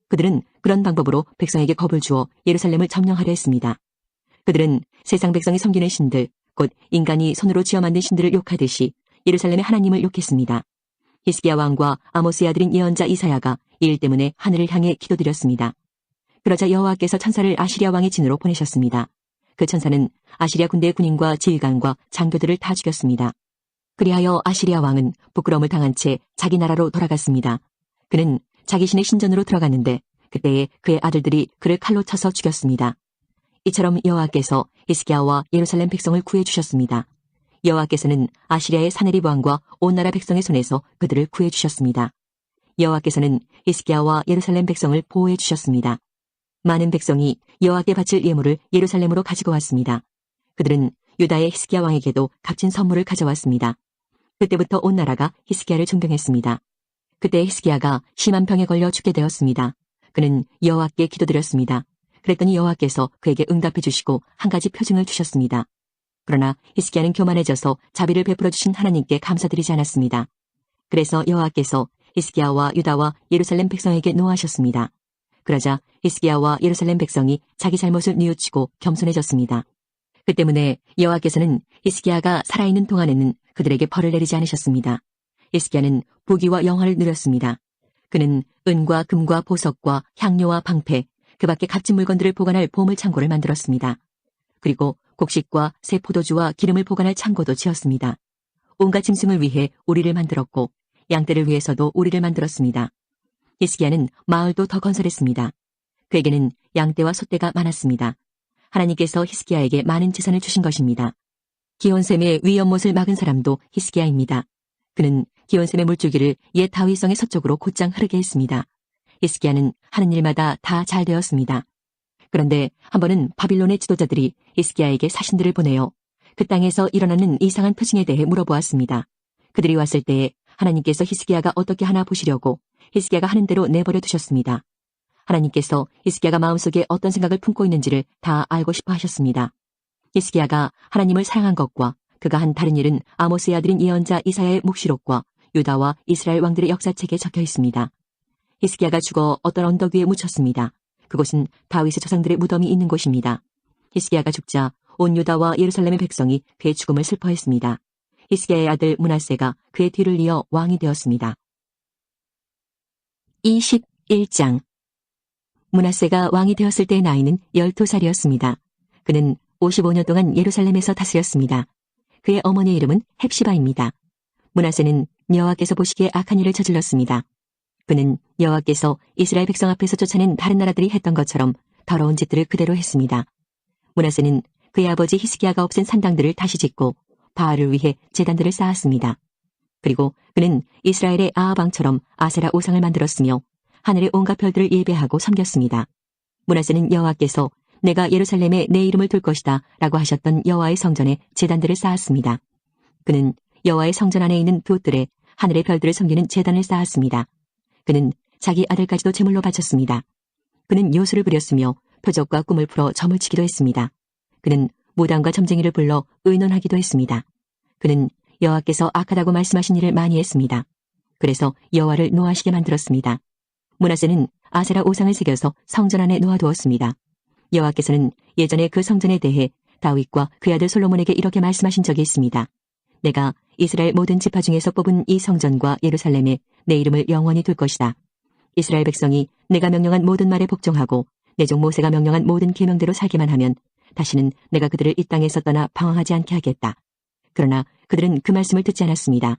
그들은 그런 방법으로 백성에게 겁을 주어 예루살렘을 점령하려 했습니다. 그들은 세상 백성이 섬기는 신들, 곧 인간이 손으로 지어 만든 신들을 욕하듯이 예루살렘의 하나님을 욕했습니다. 히스기야 왕과 아모스의 아들인 예언자 이사야가 이 일 때문에 하늘을 향해 기도드렸습니다. 그러자 여호와께서 천사를 아시리아 왕의 진으로 보내셨습니다. 그 천사는 아시리아 군대의 군인과 지휘관과 장교들을 다 죽였습니다. 그리하여 아시리아 왕은 부끄러움을 당한 채 자기 나라로 돌아갔습니다. 그는 자기 신의 신전으로 들어갔는데 그때에 그의 아들들이 그를 칼로 쳐서 죽였습니다. 이처럼 여호와께서 히스기야와 예루살렘 백성을 구해주셨습니다. 여호와께서는 아시리아의 사네립 왕과 온 나라 백성의 손에서 그들을 구해주셨습니다. 여호와께서는 히스기야와 예루살렘 백성을 보호해 주셨습니다. 많은 백성이 여호와께 바칠 예물을 예루살렘으로 가지고 왔습니다. 그들은 유다의 히스기야 왕에게도 값진 선물을 가져왔습니다. 그때부터 온 나라가 히스기야를 존경했습니다. 그때 히스기야가 심한 병에 걸려 죽게 되었습니다. 그는 여호와께 기도드렸습니다. 그랬더니 여호와께서 그에게 응답해 주시고 한 가지 표징을 주셨습니다. 그러나 히스기야는 교만해져서 자비를 베풀어 주신 하나님께 감사드리지 않았습니다. 그래서 여호와께서 히스기야와 유다와 예루살렘 백성에게 노하셨습니다. 그러자 히스기야와 예루살렘 백성이 자기 잘못을 뉘우치고 겸손해졌습니다. 그 때문에 여호와께서는 히스기야가 살아있는 동안에는 그들에게 벌을 내리지 않으셨습니다. 히스기야는 부귀와 영화를 누렸습니다. 그는 은과 금과 보석과 향료와 방패, 그 밖에 값진 물건들을 보관할 보물 창고를 만들었습니다. 그리고 곡식과 새 포도주와 기름을 보관할 창고도 지었습니다. 온갖 짐승을 위해 우리를 만들었고 양떼를 위해서도 우리를 만들었습니다. 히스기야는 마을도 더 건설했습니다. 그에게는 양떼와 소떼가 많았습니다. 하나님께서 히스기야에게 많은 재산을 주신 것입니다. 기온샘의 위연못을 막은 사람도 히스기야입니다. 그는 기온샘의 물줄기를 옛 다윗성의 서쪽으로 곧장 흐르게 했습니다. 히스기야는 하는 일마다 다 잘 되었습니다. 그런데 한 번은 바빌론의 지도자들이 히스기야에게 사신들을 보내어 그 땅에서 일어나는 이상한 표징에 대해 물어보았습니다. 그들이 왔을 때에 하나님께서 히스기야가 어떻게 하나 보시려고 히스기야가 하는 대로 내버려 두셨습니다. 하나님께서 히스기야가 마음속에 어떤 생각을 품고 있는지를 다 알고 싶어 하셨습니다. 히스기야가 하나님을 사랑한 것과 그가 한 다른 일은 아모스의 아들인 예언자 이사야의 묵시록과 유다와 이스라엘 왕들의 역사책에 적혀 있습니다. 히스기야가 죽어 어떤 언덕 위에 묻혔습니다. 그곳은 다윗의 조상들의 무덤이 있는 곳입니다. 히스기야가 죽자 온 유다와 예루살렘의 백성이 그의 죽음을 슬퍼했습니다. 히스기야의 아들 므낫세가 그의 뒤를 이어 왕이 되었습니다. 21장. 므낫세가 왕이 되었을 때의 나이는 12살이었습니다. 그는 55년 동안 예루살렘에서 다스렸습니다. 그의 어머니의 이름은 헵시바입니다. 므낫세는 여호와께서 보시기에 악한 일을 저질렀습니다. 그는 여호와께서 이스라엘 백성 앞에서 쫓아낸 다른 나라들이 했던 것처럼 더러운 짓들을 그대로 했습니다. 므낫세는 그의 아버지 히스기야가 없앤 산당들을 다시 짓고 바알을 위해 제단들을 쌓았습니다. 그리고 그는 이스라엘의 아합 왕처럼 아세라 우상을 만들었으며 하늘의 온갖 별들을 예배하고 섬겼습니다. 므낫세는 여호와께서 내가 예루살렘에 내 이름을 둘 것이다 라고 하셨던 여호와의 성전에 제단들을 쌓았습니다. 그는 여호와의 성전 안에 있는 돛들에 하늘의 별들을 섬기는 제단을 쌓았습니다. 그는 자기 아들까지도 제물로 바쳤습니다. 그는 요술을 부렸으며 표적과 꿈을 풀어 점을 치기도 했습니다. 그는 무당과 점쟁이를 불러 의논하기도 했습니다. 그는 여호와께서 악하다고 말씀하신 일을 많이 했습니다. 그래서 여호와를 노하시게 만들었습니다. 므낫세는 아세라 우상을 새겨서 성전 안에 놓아두었습니다. 여호와께서는 예전에 그 성전에 대해 다윗과 그의 아들 솔로몬에게 이렇게 말씀하신 적이 있습니다. 내가 이스라엘 모든 지파 중에서 뽑은 이 성전과 예루살렘에 내 이름을 영원히 둘 것이다. 이스라엘 백성이 내가 명령한 모든 말에 복종하고 내 종 모세가 명령한 모든 계명대로 살기만 하면 다시는 내가 그들을 이 땅에서 떠나 방황하지 않게 하겠다. 그러나 그들은 그 말씀을 듣지 않았습니다.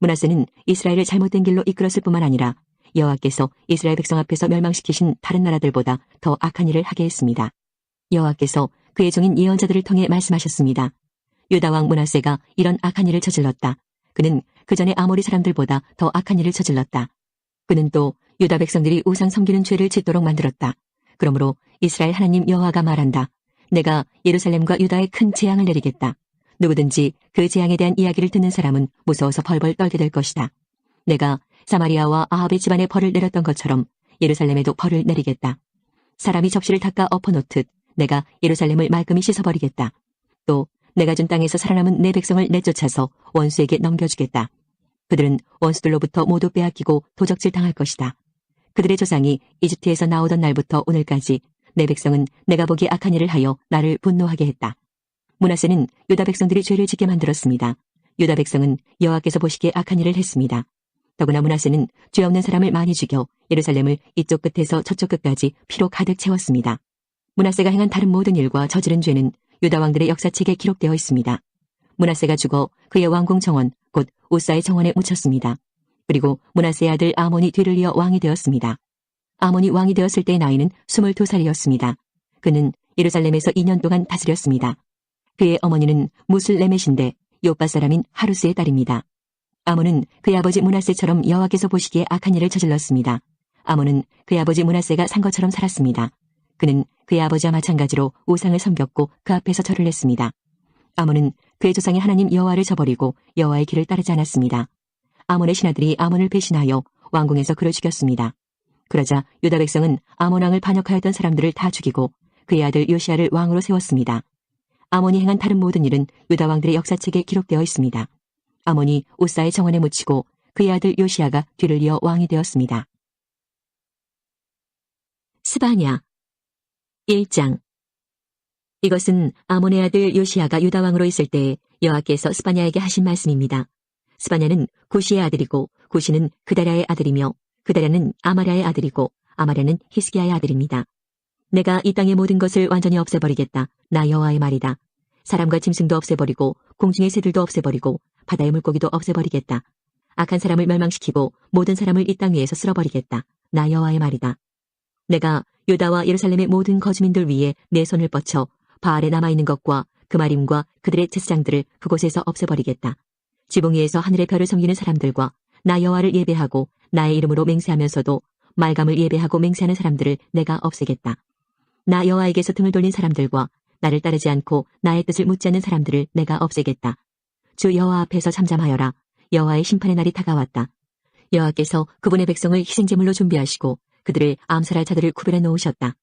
므낫세는 이스라엘을 잘못된 길로 이끌었을 뿐만 아니라 여호와께서 이스라엘 백성 앞에서 멸망시키신 다른 나라들보다 더 악한 일을 하게 했습니다. 여호와께서 그의 종인 예언자들을 통해 말씀하셨습니다. 유다 왕 므낫세가 이런 악한 일을 저질렀다. 그는 그전에 아모리 사람들보다 더 악한 일을 저질렀다. 그는 또 유다 백성들이 우상 섬기는 죄를 짓도록 만들었다. 그러므로 이스라엘 하나님 여호와가 말한다. 내가 예루살렘과 유다에 큰 재앙을 내리겠다. 누구든지 그 재앙에 대한 이야기를 듣는 사람은 무서워서 벌벌 떨게 될 것이다. 내가 사마리아와 아합의 집안에 벌을 내렸던 것처럼 예루살렘에도 벌을 내리겠다. 사람이 접시를 닦아 엎어놓듯 내가 예루살렘을 말끔히 씻어버리겠다. 또 내가 준 땅에서 살아남은 내 백성을 내쫓아서 원수에게 넘겨주겠다. 그들은 원수들로부터 모두 빼앗기고 도적질 당할 것이다. 그들의 조상이 이집트에서 나오던 날부터 오늘까지 내 백성은 내가 보기에 악한 일을 하여 나를 분노하게 했다. 므낫세는 유다 백성들이 죄를 짓게 만들었습니다. 유다 백성은 여호와께서 보시기에 악한 일을 했습니다. 더구나 므낫세는 죄 없는 사람을 많이 죽여 예루살렘을 이쪽 끝에서 저쪽 끝까지 피로 가득 채웠습니다. 므낫세가 행한 다른 모든 일과 저지른 죄는 유다 왕들의 역사책에 기록되어 있습니다. 므낫세가 죽어 그의 왕궁 정원 곧 우사의 정원에 묻혔습니다. 그리고 므낫세의 아들 아몬이 뒤를 이어 왕이 되었습니다. 아몬이 왕이 되었을 때의 나이는 22살이었습니다. 그는 예루살렘에서 2년 동안 다스렸습니다. 그의 어머니는 무슬레멧인데 요빠 사람인 하루스의 딸입니다. 아몬은 그의 아버지 므낫세처럼 여호와께서 보시기에 악한 일을 저질렀습니다. 아몬은 그의 아버지 므낫세가 산 것처럼 살았습니다. 그는 그의 아버지와 마찬가지로 우상을 섬겼고 그 앞에서 절을 했습니다. 아몬은 그의 조상의 하나님 여호와를 저버리고 여호와의 길을 따르지 않았습니다. 아몬의 신하들이 아몬을 배신하여 왕궁에서 그를 죽였습니다. 그러자 유다 백성은 아몬 왕을 반역하였던 사람들을 다 죽이고 그의 아들 요시야를 왕으로 세웠습니다. 아몬이 행한 다른 모든 일은 유다 왕들의 역사책에 기록되어 있습니다. 아몬이 우사의 정원에 묻히고 그의 아들 요시야가 뒤를 이어 왕이 되었습니다. 스바냐 1장. 이것은 아몬의 아들 요시야가 유다 왕으로 있을 때에 여호와께서 스바냐에게 하신 말씀입니다. 스바냐는 구시의 아들이고 구시는 그다랴의 아들이며 그다랴는 아마랴의 아들이고 아마랴는 히스기야의 아들입니다. 내가 이 땅의 모든 것을 완전히 없애버리겠다. 나 여호와의 말이다. 사람과 짐승도 없애버리고 공중의 새들도 없애버리고 바다의 물고기도 없애버리겠다. 악한 사람을 멸망시키고 모든 사람을 이 땅 위에서 쓸어버리겠다. 나 여호와의 말이다. 내가 유다와 예루살렘의 모든 거주민들 위에 내 손을 뻗쳐 바알에 남아있는 것과 그마림과 그들의 제사장들을 그곳에서 없애버리겠다. 지붕 위에서 하늘의 별을 섬기는 사람들과 나 여호와를 예배하고 나의 이름으로 맹세하면서도 말감을 예배하고 맹세하는 사람들을 내가 없애겠다. 나 여호와에게서 등을 돌린 사람들과 나를 따르지 않고 나의 뜻을 묻지 않는 사람들을 내가 없애겠다. 주 여호와 앞에서 잠잠하여라. 여호와의 심판의 날이 다가왔다. 여호와께서 그분의 백성을 희생제물로 준비하시고 그들을 암살할 자들을 구별해 놓으셨다.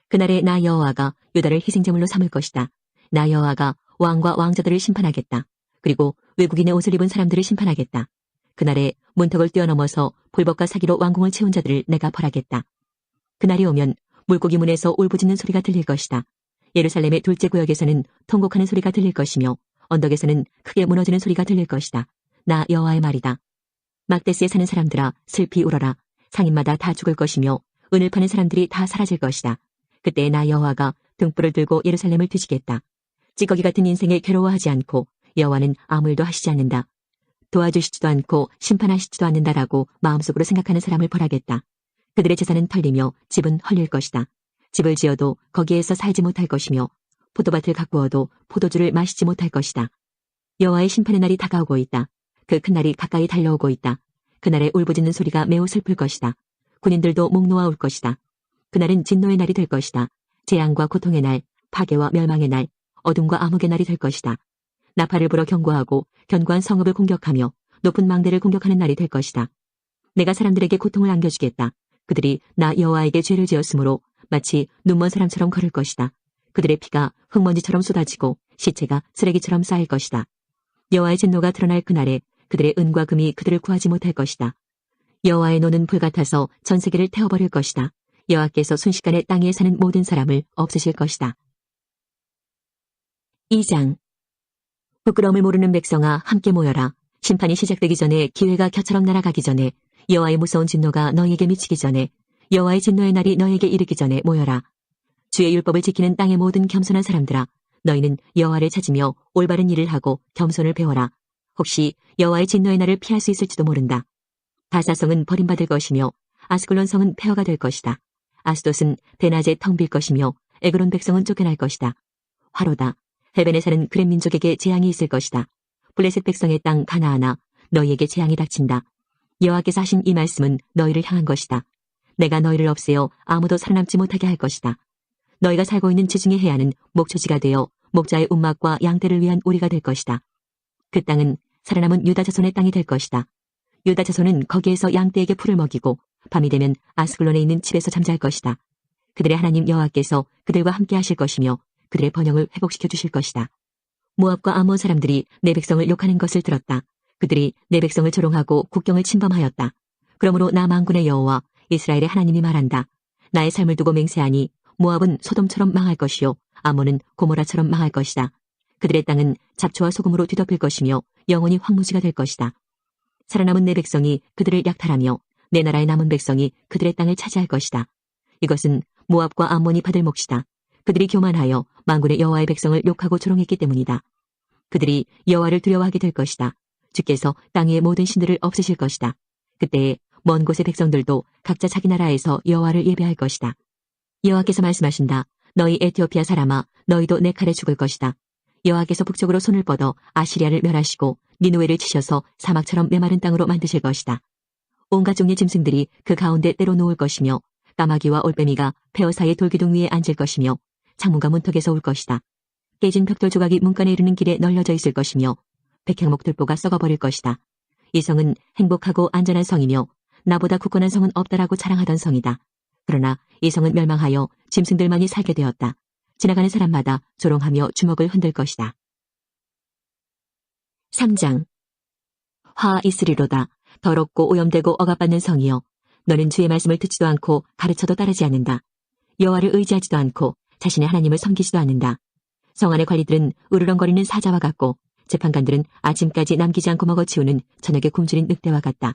그날에 나 여호와가 유다를 희생제물로 삼을 것이다. 나 여호와가 왕과 왕자들을 심판하겠다. 그리고 외국인의 옷을 입은 사람들을 심판하겠다. 그날에 문턱을 뛰어넘어서 불법과 사기로 왕궁을 채운 자들을 내가 벌하겠다. 그날이 오면 물고기 문에서 울부짖는 소리가 들릴 것이다. 예루살렘의 둘째 구역에서는 통곡하는 소리가 들릴 것이며 언덕에서는 크게 무너지는 소리가 들릴 것이다. 나 여호와의 말이다. 막데스에 사는 사람들아 슬피 울어라. 상인마다 다 죽을 것이며 은을 파는 사람들이 다 사라질 것이다. 그때 나 여호와가 등불을 들고 예루살렘을 뒤지겠다. 찌꺼기 같은 인생에 괴로워하지 않고 여호와는 아무 일도 하시지 않는다. 도와주시지도 않고 심판하시지도 않는다라고 마음속으로 생각하는 사람을 벌하겠다. 그들의 재산은 털리며 집은 헐릴 것이다. 집을 지어도 거기에서 살지 못할 것이며 포도밭을 가꾸어도 포도주를 마시지 못할 것이다. 여호와의 심판의 날이 다가오고 있다. 그 큰 날이 가까이 달려오고 있다. 그날에 울부짖는 소리가 매우 슬플 것이다. 군인들도 목 놓아 울 것이다. 그날은 진노의 날이 될 것이다. 재앙과 고통의 날, 파괴와 멸망의 날, 어둠과 암흑의 날이 될 것이다. 나팔을 불어 경고하고 견고한 성읍을 공격하며 높은 망대를 공격하는 날이 될 것이다. 내가 사람들에게 고통을 안겨주겠다. 그들이 나 여호와에게 죄를 지었으므로 마치 눈먼 사람처럼 걸을 것이다. 그들의 피가 흙먼지처럼 쏟아지고 시체가 쓰레기처럼 쌓일 것이다. 여호와의 진노가 드러날 그날에 그들의 은과 금이 그들을 구하지 못할 것이다. 여호와의 노는 불같아서 전 세계를 태워버릴 것이다. 여호와께서 순식간에 땅 위에 사는 모든 사람을 없애실 것이다. 2장. 부끄러움을 모르는 백성아 함께 모여라. 심판이 시작되기 전에, 기회가 겨처럼 날아가기 전에, 여호와의 무서운 진노가 너희에게 미치기 전에, 여호와의 진노의 날이 너희에게 이르기 전에 모여라. 주의 율법을 지키는 땅의 모든 겸손한 사람들아, 너희는 여호와를 찾으며 올바른 일을 하고 겸손을 배워라. 혹시 여호와의 진노의 날을 피할 수 있을지도 모른다. 가사성은 버림받을 것이며 아스글론 성은 폐허가 될 것이다. 아스돗은 대낮에 텅 빌 것이며 에그론 백성은 쫓겨날 것이다. 화로다. 해변에 사는 그렛 민족에게 재앙이 있을 것이다. 블레셋 백성의 땅 가나안아, 너희에게 재앙이 닥친다. 여호와께서 하신 이 말씀은 너희를 향한 것이다. 내가 너희를 없애어 아무도 살아남지 못하게 할 것이다. 너희가 살고 있는 지중해 해안은 목초지가 되어 목자의 움막과 양떼를 위한 오리가 될 것이다. 그 땅은 살아남은 유다 자손의 땅이 될 것이다. 유다 자손은 거기에서 양떼에게 풀을 먹이고 밤이 되면 아스글론에 있는 집에서 잠잘 것이다. 그들의 하나님 여호와께서 그들과 함께 하실 것이며 그들의 번영을 회복시켜 주실 것이다. 모압과 아몬 사람들이 내 백성을 욕하는 것을 들었다. 그들이 내 백성을 조롱하고 국경을 침범하였다. 그러므로 나 만군의 여호와 이스라엘의 하나님이 말한다. 나의 삶을 두고 맹세하니 모압은 소돔처럼 망할 것이요 아몬은 고모라처럼 망할 것이다. 그들의 땅은 잡초와 소금으로 뒤덮일 것이며 영원히 황무지가 될 것이다. 살아남은 내 백성이 그들을 약탈하며 내 나라의 남은 백성이 그들의 땅을 차지할 것이다. 이것은 모압과 암몬이 받을 몫이다. 그들이 교만하여 만군의 여호와의 백성을 욕하고 조롱했기 때문이다. 그들이 여호와를 두려워하게 될 것이다. 주께서 땅 위의 모든 신들을 없애실 것이다. 그때에 먼 곳의 백성들도 각자 자기 나라에서 여호와를 예배할 것이다. 여호와께서 말씀하신다. 너희 에티오피아 사람아, 너희도 내 칼에 죽을 것이다. 여호와께서 북쪽으로 손을 뻗어 아시리아를 멸하시고 니누웨를 치셔서 사막처럼 메마른 땅으로 만드실 것이다. 온갖 종류의 짐승들이 그 가운데 때로 놓을 것이며 까마귀와 올빼미가 폐허 사이의 돌기둥 위에 앉을 것이며 창문과 문턱에서 올 것이다. 깨진 벽돌 조각이 문간에 이르는 길에 널려져 있을 것이며 백향목 들보가 썩어버릴 것이다. 이 성은 행복하고 안전한 성이며 나보다 굳건한 성은 없다라고 자랑하던 성이다. 그러나 이 성은 멸망하여 짐승들만이 살게 되었다. 지나가는 사람마다 조롱하며 주먹을 흔들 것이다. 3장. 화 있으리로다. 더럽고 오염되고 억압받는 성이여. 너는 주의 말씀을 듣지도 않고 가르쳐도 따르지 않는다. 여호와를 의지하지도 않고 자신의 하나님을 섬기지도 않는다. 성 안의 관리들은 으르렁거리는 사자와 같고 재판관들은 아침까지 남기지 않고 먹어치우는 저녁에 굶주린 늑대와 같다.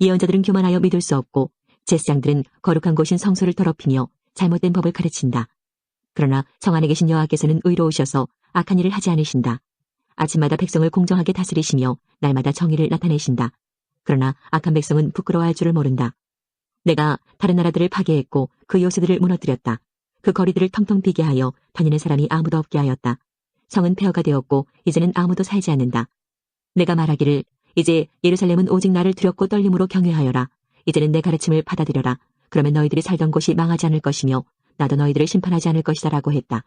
예언자들은 교만하여 믿을 수 없고 제사장들은 거룩한 곳인 성소를 더럽히며 잘못된 법을 가르친다. 그러나 성 안에 계신 여호와께서는 의로우셔서 악한 일을 하지 않으신다. 아침마다 백성을 공정하게 다스리시며 날마다 정의를 나타내신다. 그러나 악한 백성은 부끄러워할 줄을 모른다. 내가 다른 나라들을 파괴했고 그 요새들을 무너뜨렸다. 그 거리들을 텅텅 비게 하여 다니는 사람이 아무도 없게 하였다. 성은 폐허가 되었고 이제는 아무도 살지 않는다. 내가 말하기를 이제 예루살렘은 오직 나를 두렵고 떨림으로 경외하여라. 이제는 내 가르침을 받아들여라. 그러면 너희들이 살던 곳이 망하지 않을 것이며 나도 너희들을 심판하지 않을 것이다 라고 했다.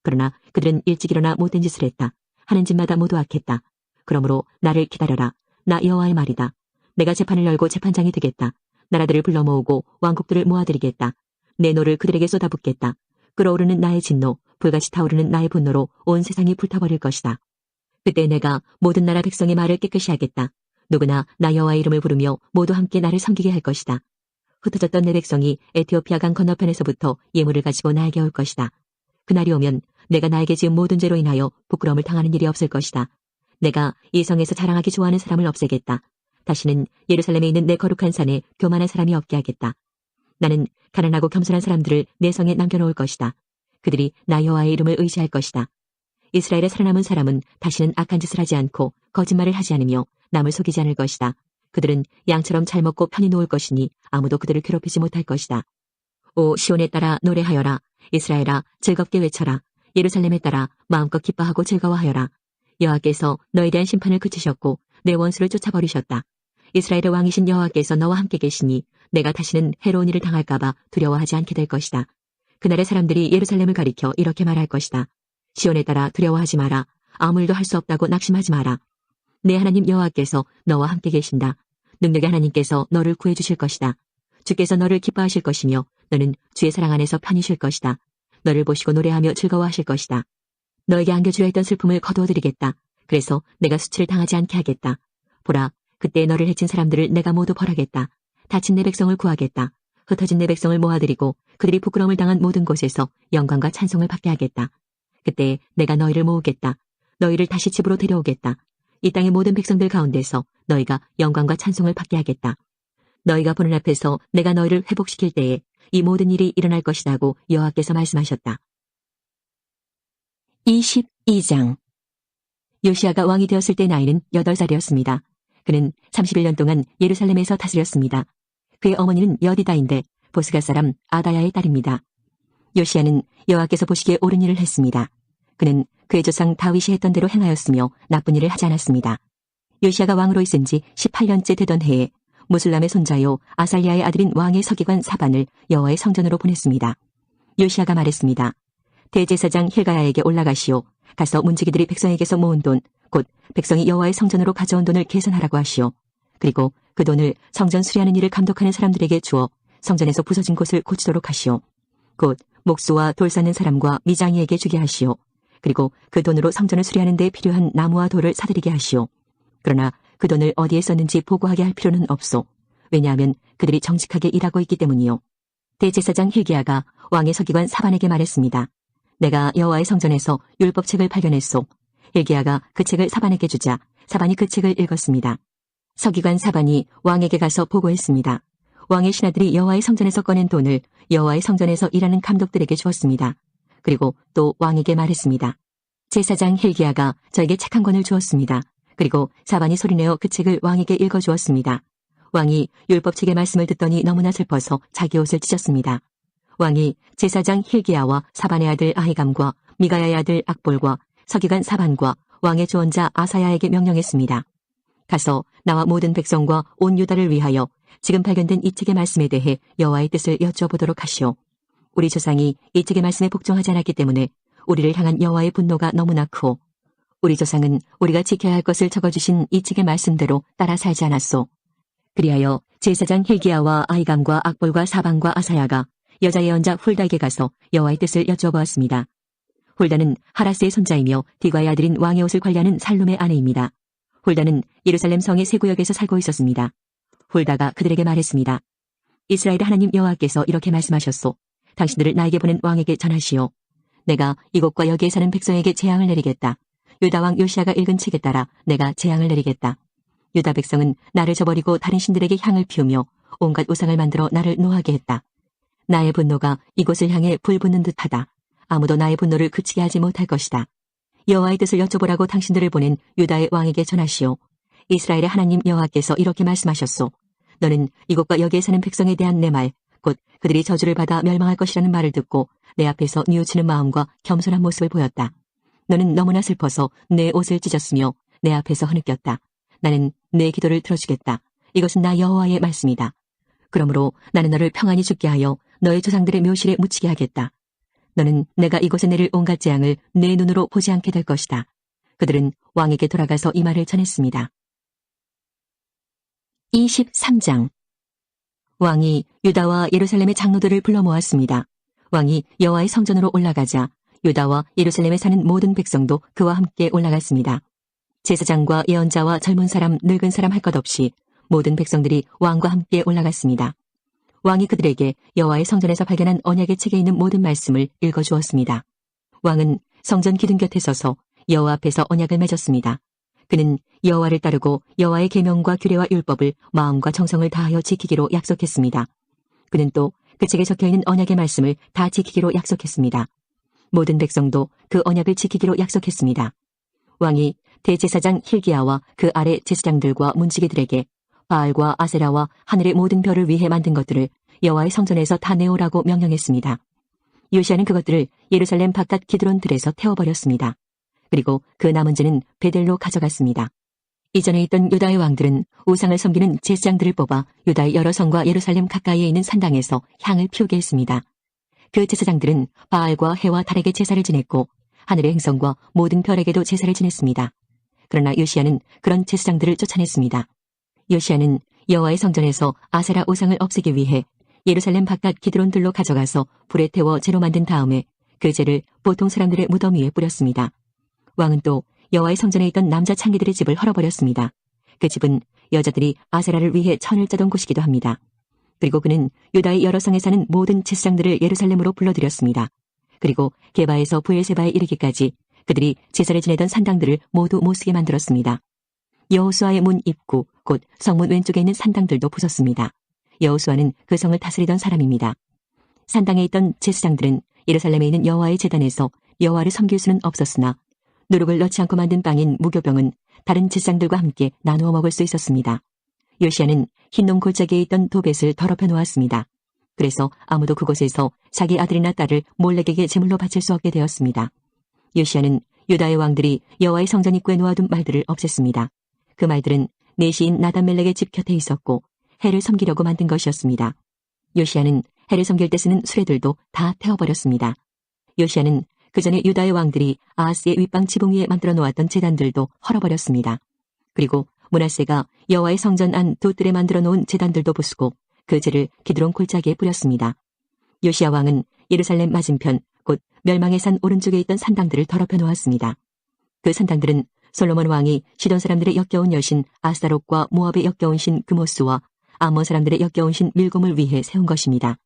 그러나 그들은 일찍 일어나 못된 짓을 했다. 하는 짓마다 모두 악했다. 그러므로 나를 기다려라. 나 여호와의 말이다. 내가 재판을 열고 재판장이 되겠다. 나라들을 불러 모으고 왕국들을 모아들이겠다. 내 노를 그들에게 쏟아붓겠다. 끓어오르는 나의 진노, 불같이 타오르는 나의 분노로 온 세상이 불타버릴 것이다. 그때 내가 모든 나라 백성의 말을 깨끗이 하겠다. 누구나 나 여호와의 이름을 부르며 모두 함께 나를 섬기게 할 것이다. 흩어졌던 내 백성이 에티오피아 강 건너편에서부터 예물을 가지고 나에게 올 것이다. 그날이 오면 내가 나에게 지은 모든 죄로 인하여 부끄러움을 당하는 일이 없을 것이다. 내가 이 성에서 자랑하기 좋아하는 사람을 없애겠다. 다시는 예루살렘에 있는 내 거룩한 산에 교만한 사람이 없게 하겠다. 나는 가난하고 겸손한 사람들을 내 성에 남겨놓을 것이다. 그들이 나 여호와의 이름을 의지할 것이다. 이스라엘의 살아남은 사람은 다시는 악한 짓을 하지 않고 거짓말을 하지 않으며 남을 속이지 않을 것이다. 그들은 양처럼 잘 먹고 편히 누울 것이니 아무도 그들을 괴롭히지 못할 것이다. 오 시온에 따라 노래하여라. 이스라엘아 즐겁게 외쳐라. 예루살렘에 따라 마음껏 기뻐하고 즐거워하여라. 여호와께서 너에 대한 심판을 그치셨고 내 원수를 쫓아버리셨다. 이스라엘의 왕이신 여호와께서 너와 함께 계시니 내가 다시는 해로운 일을 당할까봐 두려워하지 않게 될 것이다. 그날의 사람들이 예루살렘을 가리켜 이렇게 말할 것이다. 시온에 따라 두려워하지 마라. 아무 일도 할 수 없다고 낙심하지 마라. 내 하나님 여호와께서 너와 함께 계신다. 능력의 하나님께서 너를 구해주실 것이다. 주께서 너를 기뻐하실 것이며 너는 주의 사랑 안에서 편히 쉴 것이다. 너를 보시고 노래하며 즐거워하실 것이다. 너에게 안겨주려 했던 슬픔을 거두어드리겠다. 그래서 내가 수치를 당하지 않게 하겠다. 보라, 그때 너를 해친 사람들을 내가 모두 벌하겠다. 다친 내 백성을 구하겠다. 흩어진 내 백성을 모아들이고 그들이 부끄러움을 당한 모든 곳에서 영광과 찬송을 받게 하겠다. 그때 내가 너희를 모으겠다. 너희를 다시 집으로 데려오겠다. 이 땅의 모든 백성들 가운데서 너희가 영광과 찬송을 받게 하겠다. 너희가 보는 앞에서 내가 너희를 회복시킬 때에 이 모든 일이 일어날 것이라고 여호와께서 말씀하셨다. 22장 요시야가 왕이 되었을 때 나이는 8살이었습니다. 그는 31년 동안 예루살렘에서 다스렸습니다. 그의 어머니는 여디다인데 보스가 사람 아다야의 딸입니다. 요시야는 여호와께서 보시기에 옳은 일을 했습니다. 그는 그의 조상 다윗이 했던 대로 행하였으며 나쁜 일을 하지 않았습니다. 요시야가 왕으로 있은 지 18년째 되던 해에 무술람의 손자요 아살리아의 아들인 왕의 서기관 사반을 여호와의 성전으로 보냈습니다. 요시야가 말했습니다. 대제사장 힐가야에게 올라가시오. 가서 문지기들이 백성에게서 모은 돈, 곧 백성이 여호와의 성전으로 가져온 돈을 계산하라고 하시오. 그리고 그 돈을 성전 수리하는 일을 감독하는 사람들에게 주어 성전에서 부서진 곳을 고치도록 하시오. 곧 목수와 돌 쌓는 사람과 미장이에게 주게 하시오. 그리고 그 돈으로 성전을 수리하는 데 필요한 나무와 돌을 사들이게 하시오. 그러나 그 돈을 어디에 썼는지 보고하게 할 필요는 없소. 왜냐하면 그들이 정직하게 일하고 있기 때문이요. 대제사장 힐기야가 왕의 서기관 사반에게 말했습니다. 내가 여호와의 성전에서 율법책을 발견했소. 힐기야가 그 책을 사반에게 주자 사반이 그 책을 읽었습니다. 서기관 사반이 왕에게 가서 보고했습니다. 왕의 신하들이 여호와의 성전에서 꺼낸 돈을 여호와의 성전에서 일하는 감독들에게 주었습니다. 그리고 또 왕에게 말했습니다. 제사장 힐기야가 저에게 책 한 권을 주었습니다. 그리고 사반이 소리내어 그 책을 왕에게 읽어주었습니다. 왕이 율법책의 말씀을 듣더니 너무나 슬퍼서 자기 옷을 찢었습니다. 왕이 제사장 힐기야와 사반의 아들 아히감과 미가야의 아들 악볼과 서기관 사반과 왕의 조언자 아사야에게 명령했습니다. 가서 나와 모든 백성과 온 유다를 위하여 지금 발견된 이 책의 말씀에 대해 여호와의 뜻을 여쭈어보도록 하시오. 우리 조상이 이 책의 말씀에 복종하지 않았기 때문에 우리를 향한 여호와의 분노가 너무나 크오. 우리 조상은 우리가 지켜야 할 것을 적어주신 이 책의 말씀대로 따라 살지 않았소. 그리하여 제사장 힐기야와 아히감과 악볼과 사반과 아사야가 여자 예언자 훌다에게 가서 여호와의 뜻을 여쭈어보았습니다. 훌다는 하라스의 손자이며 디과의 아들인 왕의 옷을 관리하는 살룸의 아내입니다. 훌다는 예루살렘 성의 세 구역에서 살고 있었습니다. 훌다가 그들에게 말했습니다. 이스라엘의 하나님 여호와께서 이렇게 말씀하셨소. 당신들을 나에게 보낸 왕에게 전하시오. 내가 이곳과 여기에 사는 백성에게 재앙을 내리겠다. 유다 왕 요시야가 읽은 책에 따라 내가 재앙을 내리겠다. 유다 백성은 나를 저버리고 다른 신들에게 향을 피우며 온갖 우상을 만들어 나를 노하게 했다. 나의 분노가 이곳을 향해 불붙는 듯하다. 아무도 나의 분노를 그치게 하지 못할 것이다. 여호와의 뜻을 여쭤보라고 당신들을 보낸 유다의 왕에게 전하시오. 이스라엘의 하나님 여호와께서 이렇게 말씀하셨소. 너는 이곳과 여기에 사는 백성에 대한 내 말, 곧 그들이 저주를 받아 멸망할 것이라는 말을 듣고 내 앞에서 뉘우치는 마음과 겸손한 모습을 보였다. 너는 너무나 슬퍼서 내 옷을 찢었으며 내 앞에서 흐느꼈다. 나는 내 기도를 들어주겠다. 이것은 나 여호와의 말씀이다. 그러므로 나는 너를 평안히 죽게 하여 너의 조상들의 묘실에 묻히게 하겠다. 너는 내가 이곳에 내릴 온갖 재앙을 내 눈으로 보지 않게 될 것이다. 그들은 왕에게 돌아가서 이 말을 전했습니다. 23장 왕이 유다와 예루살렘의 장로들을 불러 모았습니다. 왕이 여호와의 성전으로 올라가자 유다와 예루살렘에 사는 모든 백성도 그와 함께 올라갔습니다. 제사장과 예언자와 젊은 사람, 늙은 사람 할 것 없이 모든 백성들이 왕과 함께 올라갔습니다. 왕이 그들에게 여호와의 성전에서 발견한 언약의 책에 있는 모든 말씀을 읽어주었습니다. 왕은 성전 기둥 곁에 서서 여호와 앞에서 언약을 맺었습니다. 그는 여호와를 따르고 여호와의 계명과 규례와 율법을 마음과 정성을 다하여 지키기로 약속했습니다. 그는 또 그 책에 적혀있는 언약의 말씀을 다 지키기로 약속했습니다. 모든 백성도 그 언약을 지키기로 약속했습니다. 왕이 대제사장 힐기야와 그 아래 제사장들과 문지기들에게 바알과 아세라와 하늘의 모든 별을 위해 만든 것들을 여호와의 성전에서 다 내오라고 명령했습니다. 요시야는 그것들을 예루살렘 바깥 기드론 들에서 태워버렸습니다. 그리고 그 남은 재는 베델로 가져갔습니다. 이전에 있던 유다의 왕들은 우상을 섬기는 제사장들을 뽑아 유다의 여러 성과 예루살렘 가까이에 있는 산당에서 향을 피우게 했습니다. 그 제사장들은 바알과 해와 달에게 제사를 지냈고 하늘의 행성과 모든 별에게도 제사를 지냈습니다. 그러나 요시야는 그런 제사장들을 쫓아냈습니다. 요시야는 여호와의 성전에서 아세라 우상을 없애기 위해 예루살렘 바깥 기드론들로 가져가서 불에 태워 재로 만든 다음에 그 재를 보통 사람들의 무덤 위에 뿌렸습니다. 왕은 또 여호와의 성전에 있던 남자 창기들의 집을 헐어버렸습니다. 그 집은 여자들이 아세라를 위해 천을 짜던 곳이기도 합니다. 그리고 그는 유다의 여러 성에 사는 모든 제사장들을 예루살렘으로 불러들였습니다. 그리고 게바에서 부엘세바에 이르기까지 그들이 제사를 지내던 산당들을 모두 못쓰게 만들었습니다. 여호수아의 문 입구, 곧 성문 왼쪽에 있는 산당들도 부쉈습니다. 여호수아는 그 성을 다스리던 사람입니다. 산당에 있던 제사장들은 예루살렘에 있는 여호와의 제단에서 여호와를 섬길 수는 없었으나 누룩을 넣지 않고 만든 빵인 무교병은 다른 제사장들과 함께 나누어 먹을 수 있었습니다. 요시야는 흰놈 골짜기에 있던 도벳을 더럽혀 놓았습니다. 그래서 아무도 그곳에서 자기 아들이나 딸을 몰렉에게 제물로 바칠 수 없게 되었습니다. 요시야는 유다의 왕들이 여호와의 성전 입구에 놓아둔 말들을 없앴습니다. 그 말들은 내시인 나단멜렉의 집 곁에 있었고 해를 섬기려고 만든 것이었습니다. 요시야는 해를 섬길 때 쓰는 수레들도 다 태워버렸습니다. 요시야는 그 전에 유다의 왕들이 아하스의 윗방 지붕 위에 만들어 놓았던 제단들도 헐어버렸습니다. 그리고 므낫세가 여호와의 성전 안 돛들에 만들어 놓은 제단들도 부수고 그 재를 기드론 골짜기에 뿌렸습니다. 요시야 왕은 예루살렘 맞은편 곧 멸망의 산 오른쪽에 있던 산당들을 더럽혀 놓았습니다. 그 산당들은 솔로몬 왕이 시돈 사람들의 역겨운 여신 아스타롯과 모압의 역겨운 신 그모스와 암몬 사람들의 역겨운 신 밀곰을 위해 세운 것입니다.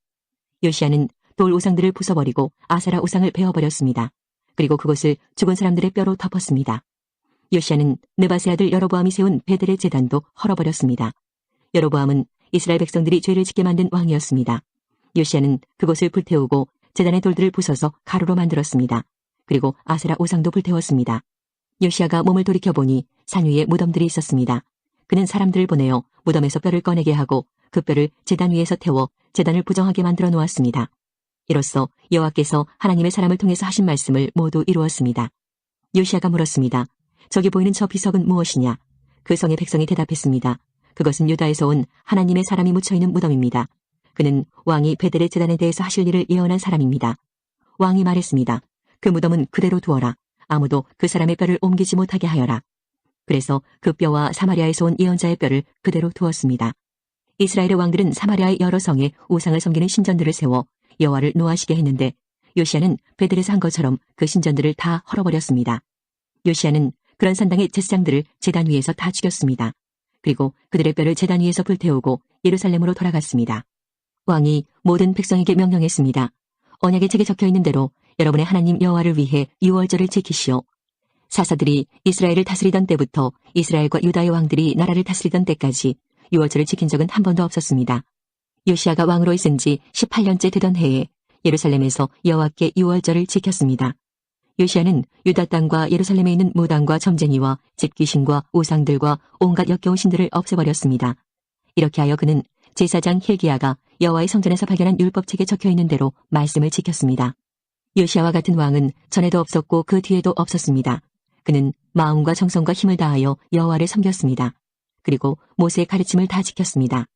요시야는 돌 우상들을 부숴버리고 아세라 우상을 베어버렸습니다. 그리고 그것을 죽은 사람들의 뼈로 덮었습니다. 요시야는 느바세 아들 여로보암이 세운 베델의 제단도 헐어버렸습니다. 여로보암은 이스라엘 백성들이 죄를 짓게 만든 왕이었습니다. 요시야는 그곳을 불태우고 제단의 돌들을 부숴서 가루로 만들었습니다. 그리고 아세라 우상도 불태웠습니다. 요시야가 몸을 돌이켜보니 산 위에 무덤들이 있었습니다. 그는 사람들을 보내어 무덤에서 뼈를 꺼내게 하고 그 뼈를 제단 위에서 태워 제단을 부정하게 만들어 놓았습니다. 이로써 여호와께서 하나님의 사람을 통해서 하신 말씀을 모두 이루었습니다. 요시야가 물었습니다. 저기 보이는 저 비석은 무엇이냐? 그 성의 백성이 대답했습니다. 그것은 유다에서 온 하나님의 사람이 묻혀있는 무덤입니다. 그는 왕이 베델의 제단에 대해서 하실 일을 예언한 사람입니다. 왕이 말했습니다. 그 무덤은 그대로 두어라. 아무도 그 사람의 뼈를 옮기지 못하게 하여라. 그래서 그 뼈와 사마리아에서 온 예언자의 뼈를 그대로 두었습니다. 이스라엘의 왕들은 사마리아의 여러 성에 우상을 섬기는 신전들을 세워 여호와를 노하시게 했는데 요시야는 베델에서 한 것처럼 그 신전들을 다 헐어버렸습니다. 요시야는 그런 산당의 제사장들을 제단 위에서 다 죽였습니다. 그리고 그들의 뼈를 제단 위에서 불태우고 예루살렘으로 돌아갔습니다. 왕이 모든 백성에게 명령했습니다. 언약의 책에 적혀있는 대로 여러분의 하나님 여호와를 위해 유월절을 지키시오. 사사들이 이스라엘을 다스리던 때부터 이스라엘과 유다의 왕들이 나라를 다스리던 때까지 유월절을 지킨 적은 한 번도 없었습니다. 요시야가 왕으로 있은 지 18년째 되던 해에 예루살렘에서 여호와께 유월절을 지켰습니다. 요시야는 유다 땅과 예루살렘에 있는 무당과 점쟁이와 집귀신과 우상들과 온갖 역겨운 신들을 없애버렸습니다. 이렇게 하여 그는 제사장 힐기야가 여호와의 성전에서 발견한 율법책에 적혀있는 대로 말씀을 지켰습니다. 요시야와 같은 왕은 전에도 없었고 그 뒤에도 없었습니다. 그는 마음과 정성과 힘을 다하여 여호와를 섬겼습니다. 그리고 모세의 가르침을 다 지켰습니다.